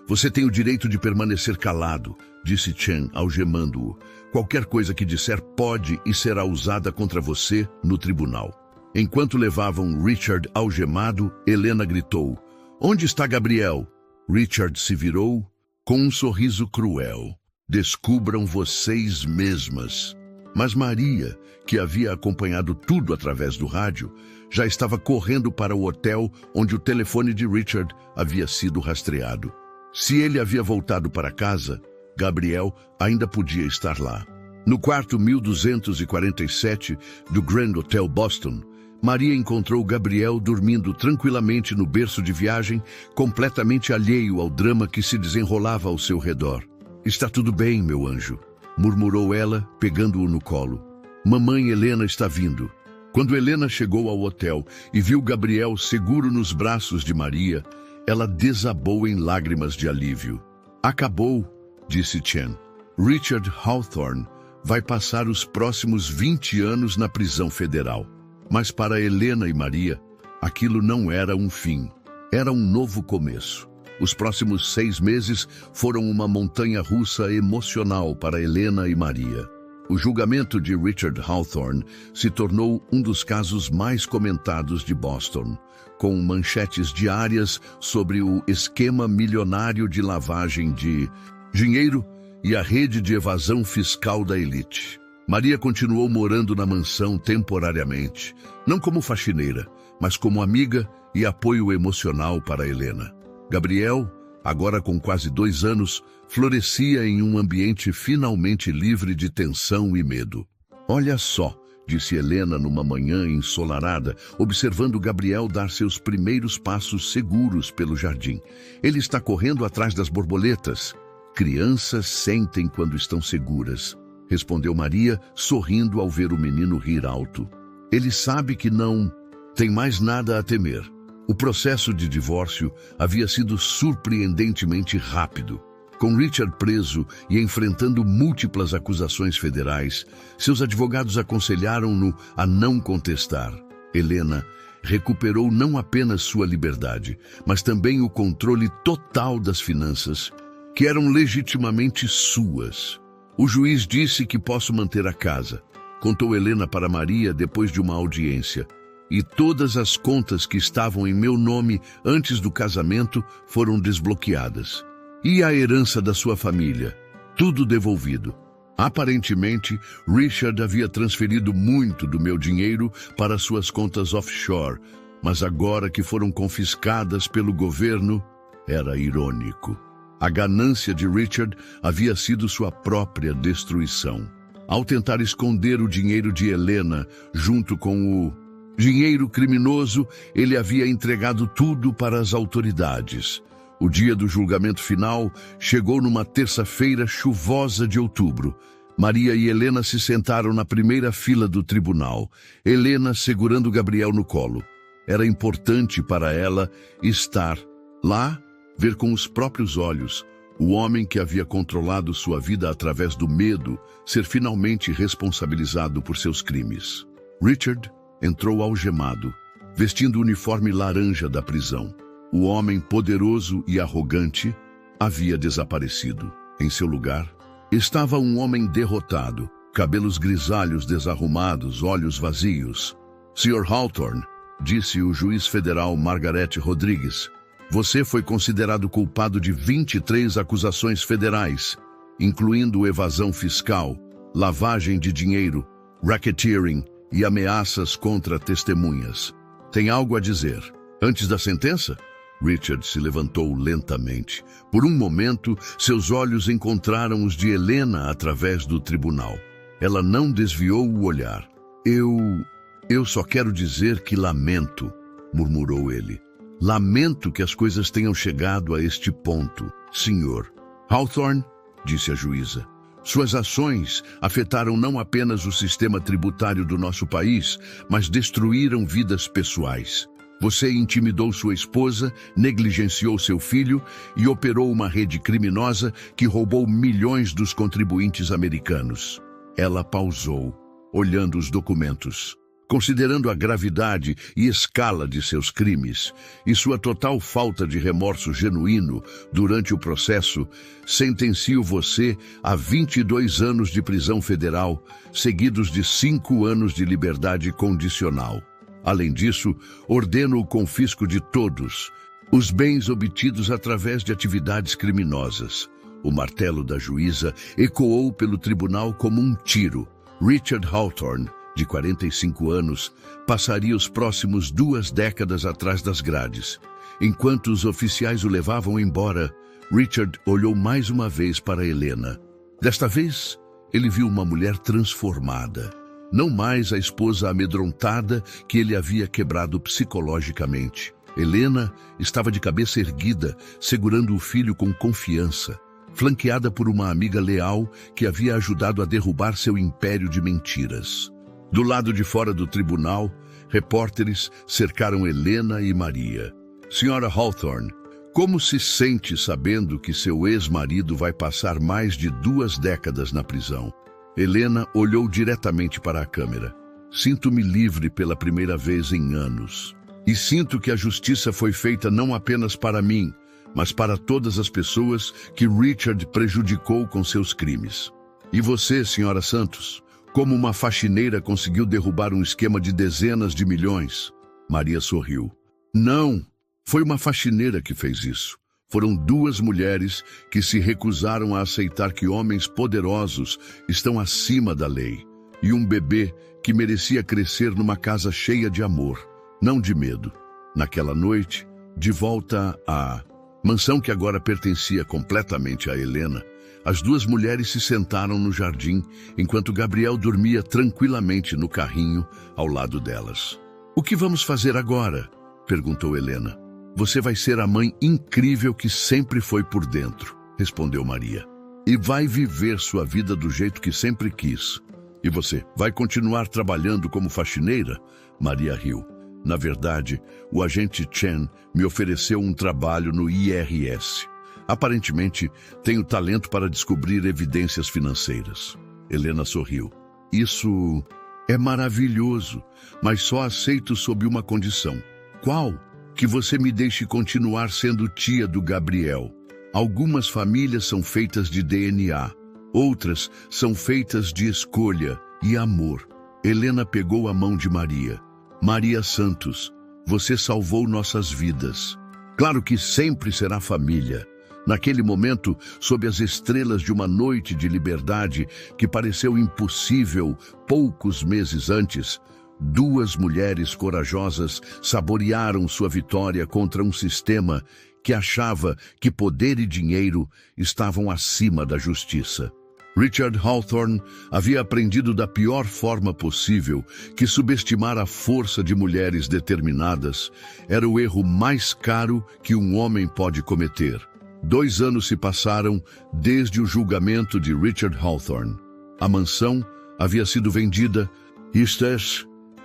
Você tem o direito de permanecer calado, disse Chen, algemando-o. Qualquer coisa que disser pode e será usada contra você no tribunal. Enquanto levavam Richard algemado, Helena gritou, onde está Gabriel? Richard se virou com um sorriso cruel. Descubram vocês mesmas. Mas Maria, que havia acompanhado tudo através do rádio, já estava correndo para o hotel onde o telefone de Richard havia sido rastreado. Se ele havia voltado para casa, Gabriel ainda podia estar lá. No quarto 1247 do Grand Hotel Boston, Maria encontrou Gabriel dormindo tranquilamente no berço de viagem, completamente alheio ao drama que se desenrolava ao seu redor. Está tudo bem, meu anjo, murmurou ela, pegando-o no colo. Mamãe Helena está vindo. Quando Helena chegou ao hotel e viu Gabriel seguro nos braços de Maria, ela desabou em lágrimas de alívio. Acabou, disse Chen. Richard Hawthorne vai passar os próximos 20 anos na prisão federal. Mas para Helena e Maria, aquilo não era um fim. Era um novo começo. Os próximos 6 meses foram uma montanha-russa emocional para Helena e Maria. O julgamento de Richard Hawthorne se tornou um dos casos mais comentados de Boston, com manchetes diárias sobre o esquema milionário de lavagem de dinheiro e a rede de evasão fiscal da elite. Maria continuou morando na mansão temporariamente, não como faxineira, mas como amiga e apoio emocional para Helena. Gabriel, agora com quase 2 anos, florescia em um ambiente finalmente livre de tensão e medo. Olha só, disse Helena numa manhã ensolarada, observando Gabriel dar seus primeiros passos seguros pelo jardim. Ele está correndo atrás das borboletas. Crianças sentem quando estão seguras, respondeu Maria, sorrindo ao ver o menino rir alto. Ele sabe que não tem mais nada a temer. O processo de divórcio havia sido surpreendentemente rápido. Com Richard preso e enfrentando múltiplas acusações federais, seus advogados aconselharam-no a não contestar. Helena recuperou não apenas sua liberdade, mas também o controle total das finanças, que eram legitimamente suas. O juiz disse que posso manter a casa, contou Helena para Maria depois de uma audiência. E todas as contas que estavam em meu nome antes do casamento foram desbloqueadas. E a herança da sua família? Tudo devolvido. Aparentemente, Richard havia transferido muito do meu dinheiro para suas contas offshore, mas agora que foram confiscadas pelo governo, era irônico. A ganância de Richard havia sido sua própria destruição. Ao tentar esconder o dinheiro de Helena junto com o dinheiro criminoso, ele havia entregado tudo para as autoridades. O dia do julgamento final chegou numa terça-feira chuvosa de outubro. Maria e Helena se sentaram na primeira fila do tribunal, Helena segurando Gabriel no colo. Era importante para ela estar lá, ver com os próprios olhos o homem que havia controlado sua vida através do medo ser finalmente responsabilizado por seus crimes. Richard entrou algemado, vestindo o uniforme laranja da prisão. O homem poderoso e arrogante havia desaparecido. Em seu lugar, estava um homem derrotado, cabelos grisalhos desarrumados, olhos vazios. Sr. Hawthorne, disse o juiz federal Margaret Rodrigues, você foi considerado culpado de 23 acusações federais, incluindo evasão fiscal, lavagem de dinheiro, racketeering e ameaças contra testemunhas. Tem algo a dizer? Antes da sentença? Richard se levantou lentamente. Por um momento, seus olhos encontraram os de Helena através do tribunal. Ela não desviou o olhar. Eu só quero dizer que lamento, murmurou ele. Lamento que as coisas tenham chegado a este ponto, senhor. Hawthorne, disse a juíza, suas ações afetaram não apenas o sistema tributário do nosso país, mas destruíram vidas pessoais. Você intimidou sua esposa, negligenciou seu filho e operou uma rede criminosa que roubou milhões dos contribuintes americanos. Ela pausou, olhando os documentos. Considerando a gravidade e escala de seus crimes e sua total falta de remorso genuíno durante o processo, sentencio você a 22 anos de prisão federal, seguidos de 5 anos de liberdade condicional. Além disso, ordeno o confisco de todos os bens obtidos através de atividades criminosas. O martelo da juíza ecoou pelo tribunal como um tiro. Richard Hawthorne, de 45 anos, passaria os próximos 2 décadas atrás das grades. Enquanto os oficiais o levavam embora, Richard olhou mais uma vez para Helena. Desta vez, ele viu uma mulher transformada. Não mais a esposa amedrontada que ele havia quebrado psicologicamente. Helena estava de cabeça erguida, segurando o filho com confiança, flanqueada por uma amiga leal que havia ajudado a derrubar seu império de mentiras. Do lado de fora do tribunal, repórteres cercaram Helena e Maria. Senhora Hawthorne, como se sente sabendo que seu ex-marido vai passar mais de 2 décadas na prisão? Helena olhou diretamente para a câmera. Sinto-me livre pela primeira vez em anos. E sinto que a justiça foi feita não apenas para mim, mas para todas as pessoas que Richard prejudicou com seus crimes. E você, senhora Santos? Como uma faxineira conseguiu derrubar um esquema de dezenas de milhões? Maria sorriu. Não, foi uma faxineira que fez isso. Foram 2 mulheres que se recusaram a aceitar que homens poderosos estão acima da lei. E um bebê que merecia crescer numa casa cheia de amor, não de medo. Naquela noite, de volta à mansão que agora pertencia completamente a Helena, as 2 mulheres se sentaram no jardim, enquanto Gabriel dormia tranquilamente no carrinho ao lado delas. O que vamos fazer agora? Perguntou Helena. Você vai ser a mãe incrível que sempre foi por dentro, respondeu Maria. E vai viver sua vida do jeito que sempre quis. E você, vai continuar trabalhando como faxineira? Maria riu. Na verdade, o agente Chen me ofereceu um trabalho no IRS. Aparentemente, tenho talento para descobrir evidências financeiras. Helena sorriu. Isso é maravilhoso, mas só aceito sob uma condição. Qual? Que você me deixe continuar sendo tia do Gabriel. Algumas famílias são feitas de DNA, outras são feitas de escolha e amor. Helena pegou a mão de Maria. Maria Santos, você salvou nossas vidas. Claro que sempre será família. Naquele momento, sob as estrelas de uma noite de liberdade que pareceu impossível poucos meses antes, 2 mulheres corajosas saborearam sua vitória contra um sistema que achava que poder e dinheiro estavam acima da justiça. Richard Hawthorne havia aprendido da pior forma possível que subestimar a força de mulheres determinadas era o erro mais caro que um homem pode cometer. 2 anos se passaram desde o julgamento de Richard Hawthorne. A mansão havia sido vendida e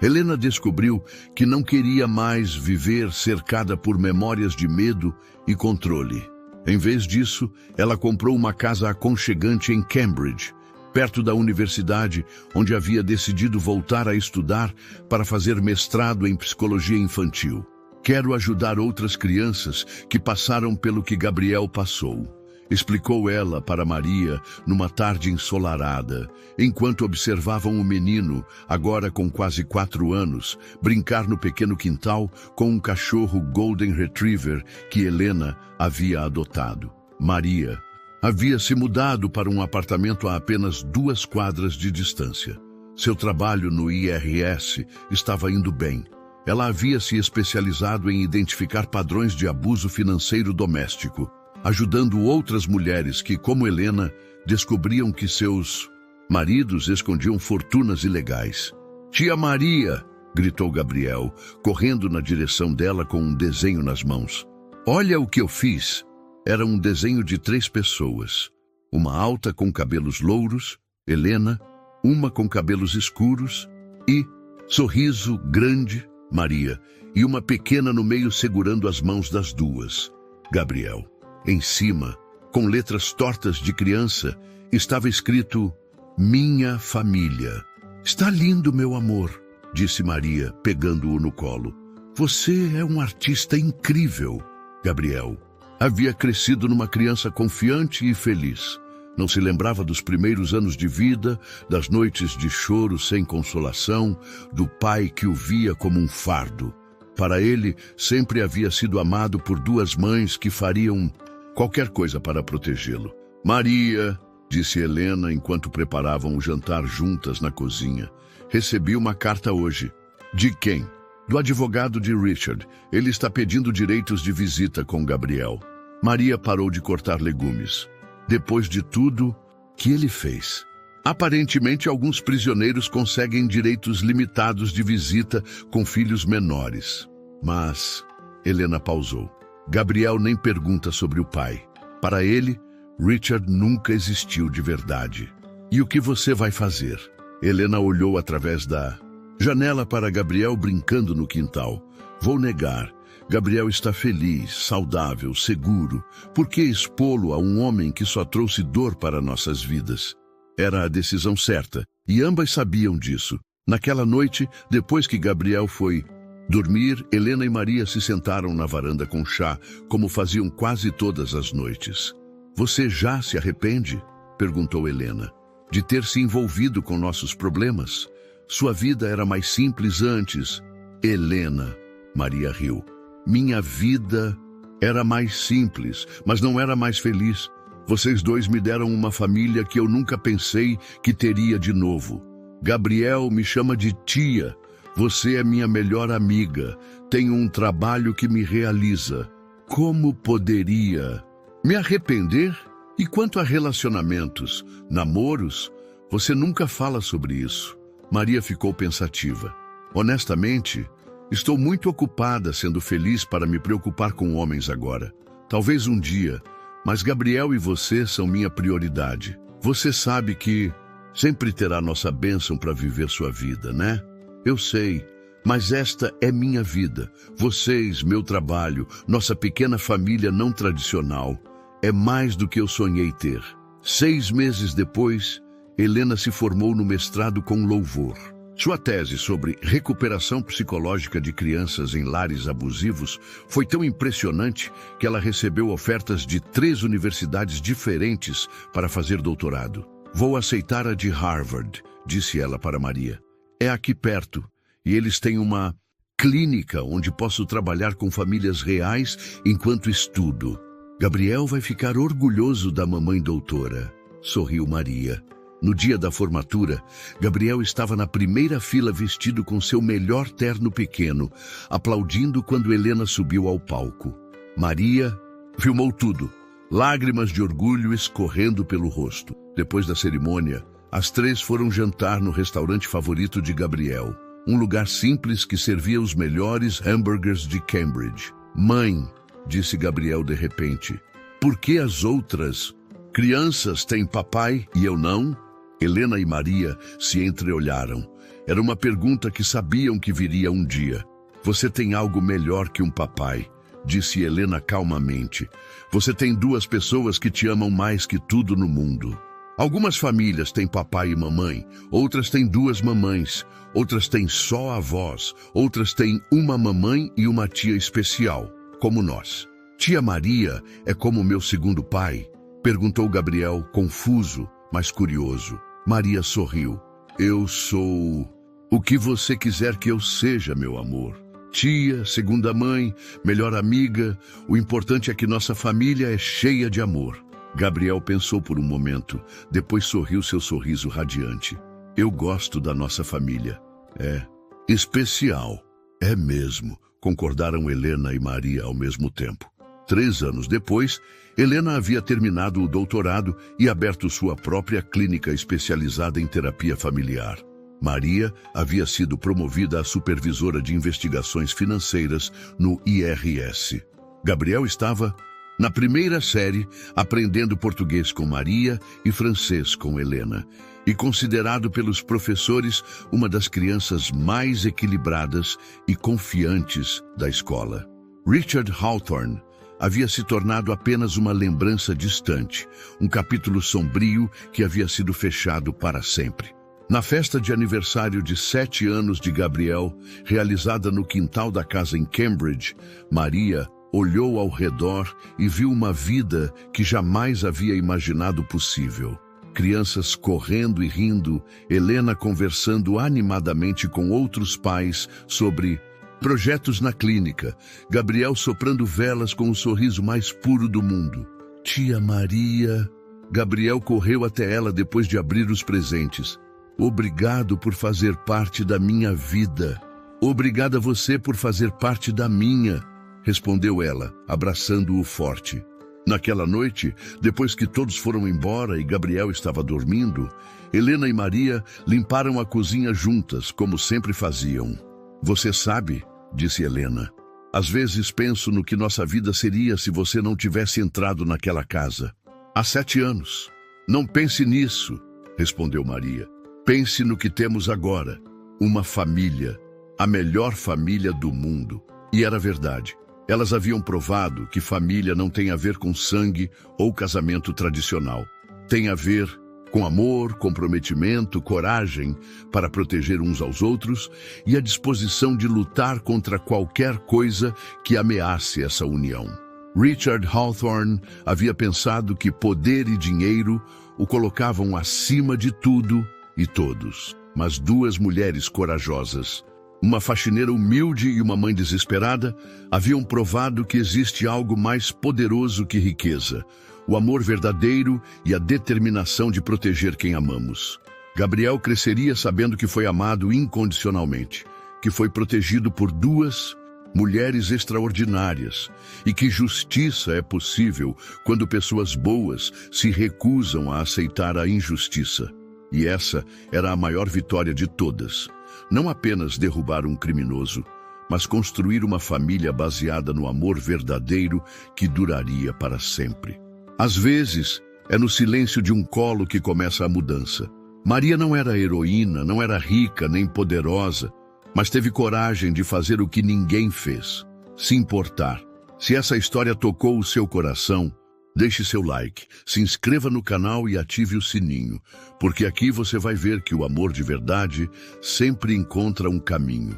Helena descobriu que não queria mais viver cercada por memórias de medo e controle. Em vez disso, ela comprou uma casa aconchegante em Cambridge, perto da universidade, onde havia decidido voltar a estudar para fazer mestrado em psicologia infantil. Quero ajudar outras crianças que passaram pelo que Gabriel passou, explicou ela para Maria numa tarde ensolarada, enquanto observavam o menino, agora com quase 4 anos, brincar no pequeno quintal com um cachorro Golden Retriever que Helena havia adotado. Maria havia se mudado para um apartamento a apenas 2 quadras de distância. Seu trabalho no IRS estava indo bem. Ela havia se especializado em identificar padrões de abuso financeiro doméstico, ajudando outras mulheres que, como Helena, descobriam que seus maridos escondiam fortunas ilegais. "Tia Maria!" gritou Gabriel, correndo na direção dela com um desenho nas mãos. "Olha o que eu fiz!" Era um desenho de 3 pessoas. Uma alta com cabelos louros, Helena, uma com cabelos escuros e, sorriso grande, Maria, e uma pequena no meio segurando as mãos das 2, Gabriel. Em cima, com letras tortas de criança, estava escrito "Minha família". "Está lindo, meu amor", disse Maria, pegando-o no colo. "Você é um artista incrível." Gabriel havia crescido numa criança confiante e feliz. Não se lembrava dos primeiros anos de vida, das noites de choro sem consolação, do pai que o via como um fardo. Para ele, sempre havia sido amado por 2 mães que fariam qualquer coisa para protegê-lo. "Maria", disse Helena enquanto preparavam o jantar juntas na cozinha, "recebi uma carta hoje." "De quem?" "Do advogado de Richard. Ele está pedindo direitos de visita com Gabriel." Maria parou de cortar legumes. Depois de tudo que ele fez. Aparentemente, alguns prisioneiros conseguem direitos limitados de visita com filhos menores. Mas Helena pausou. Gabriel nem pergunta sobre o pai. Para ele, Richard nunca existiu de verdade. "E o que você vai fazer?" Helena olhou através da janela para Gabriel brincando no quintal. "Vou negar. Gabriel está feliz, saudável, seguro. Por que expô-lo a um homem que só trouxe dor para nossas vidas?" Era a decisão certa, e ambas sabiam disso. Naquela noite, depois que Gabriel foi dormir, Helena e Maria se sentaram na varanda com chá, como faziam quase todas as noites. "Você já se arrepende?" perguntou Helena. "De ter se envolvido com nossos problemas? Sua vida era mais simples antes." "Helena", Maria riu. "Minha vida era mais simples, mas não era mais feliz. Vocês 2 me deram uma família que eu nunca pensei que teria de novo. Gabriel me chama de tia. Você é minha melhor amiga. Tenho um trabalho que me realiza. Como poderia me arrepender? E quanto a relacionamentos, namoros, você nunca fala sobre isso." Maria ficou pensativa. "Honestamente, estou muito ocupada sendo feliz para me preocupar com homens agora. Talvez um dia, mas Gabriel e você são minha prioridade. Você sabe que sempre terá nossa bênção para viver sua vida, né?" "Eu sei, mas esta é minha vida. Vocês, meu trabalho, nossa pequena família não tradicional. É mais do que eu sonhei ter." 6 meses depois, Helena se formou no mestrado com louvor. Sua tese sobre recuperação psicológica de crianças em lares abusivos foi tão impressionante que ela recebeu ofertas de 3 universidades diferentes para fazer doutorado. "Vou aceitar a de Harvard", disse ela para Maria. "É aqui perto, e eles têm uma clínica onde posso trabalhar com famílias reais enquanto estudo." "Gabriel vai ficar orgulhoso da mamãe doutora", sorriu Maria. No dia da formatura, Gabriel estava na primeira fila vestido com seu melhor terno pequeno, aplaudindo quando Helena subiu ao palco. Maria filmou tudo, lágrimas de orgulho escorrendo pelo rosto. Depois da cerimônia, as 3 foram jantar no restaurante favorito de Gabriel, um lugar simples que servia os melhores hambúrgueres de Cambridge. "Mãe", disse Gabriel de repente, "por que as outras crianças têm papai e eu não?" Helena e Maria se entreolharam. Era uma pergunta que sabiam que viria um dia. "Você tem algo melhor que um papai", disse Helena calmamente. "Você tem 2 pessoas que te amam mais que tudo no mundo." Algumas famílias têm papai e mamãe, outras têm duas mamães, outras têm só avós, outras têm uma mamãe e uma tia especial, como nós. Tia Maria é como meu segundo pai? Perguntou Gabriel, confuso, mas curioso. Maria sorriu. Eu sou o que você quiser que eu seja, meu amor. Tia, segunda mãe, melhor amiga, o importante é que nossa família é cheia de amor. Gabriel pensou por um momento, depois sorriu seu sorriso radiante. Eu gosto da nossa família. É especial. É mesmo, concordaram Helena e Maria ao mesmo tempo. 3 anos depois, Helena havia terminado o doutorado e aberto sua própria clínica especializada em terapia familiar. Maria havia sido promovida a supervisora de investigações financeiras no IRS. Gabriel estava na primeira série, aprendendo português com Maria e francês com Helena, e considerado pelos professores uma das crianças mais equilibradas e confiantes da escola. Richard Hawthorne havia se tornado apenas uma lembrança distante, um capítulo sombrio que havia sido fechado para sempre. Na festa de aniversário de 7 anos de Gabriel, realizada no quintal da casa em Cambridge, Maria olhou ao redor e viu uma vida que jamais havia imaginado possível. Crianças correndo e rindo, Helena conversando animadamente com outros pais sobre projetos na clínica, Gabriel soprando velas com o sorriso mais puro do mundo. Tia Maria... Gabriel correu até ela depois de abrir os presentes. Obrigado por fazer parte da minha vida. Obrigada a você por fazer parte da minha, respondeu ela, abraçando-o forte. Naquela noite, depois que todos foram embora e Gabriel estava dormindo, Helena e Maria limparam a cozinha juntas, como sempre faziam. Você sabe, disse Helena, às vezes penso no que nossa vida seria se você não tivesse entrado naquela casa. Há 7 anos. Não pense nisso, respondeu Maria. Pense no que temos agora. Uma família. A melhor família do mundo. E era verdade. Elas haviam provado que família não tem a ver com sangue ou casamento tradicional. Tem a ver com amor, comprometimento, coragem para proteger uns aos outros e a disposição de lutar contra qualquer coisa que ameace essa união. Richard Hawthorne havia pensado que poder e dinheiro o colocavam acima de tudo e todos. Mas 2 mulheres corajosas, uma faxineira humilde e uma mãe desesperada, haviam provado que existe algo mais poderoso que riqueza, o amor verdadeiro e a determinação de proteger quem amamos. Gabriel cresceria sabendo que foi amado incondicionalmente, que foi protegido por 2 mulheres extraordinárias e que justiça é possível quando pessoas boas se recusam a aceitar a injustiça. E essa era a maior vitória de todas. Não apenas derrubar um criminoso, mas construir uma família baseada no amor verdadeiro que duraria para sempre. Às vezes, é no silêncio de um colo que começa a mudança. Maria não era heroína, não era rica nem poderosa, mas teve coragem de fazer o que ninguém fez, se importar. Se essa história tocou o seu coração, deixe seu like, se inscreva no canal e ative o sininho, porque aqui você vai ver que o amor de verdade sempre encontra um caminho.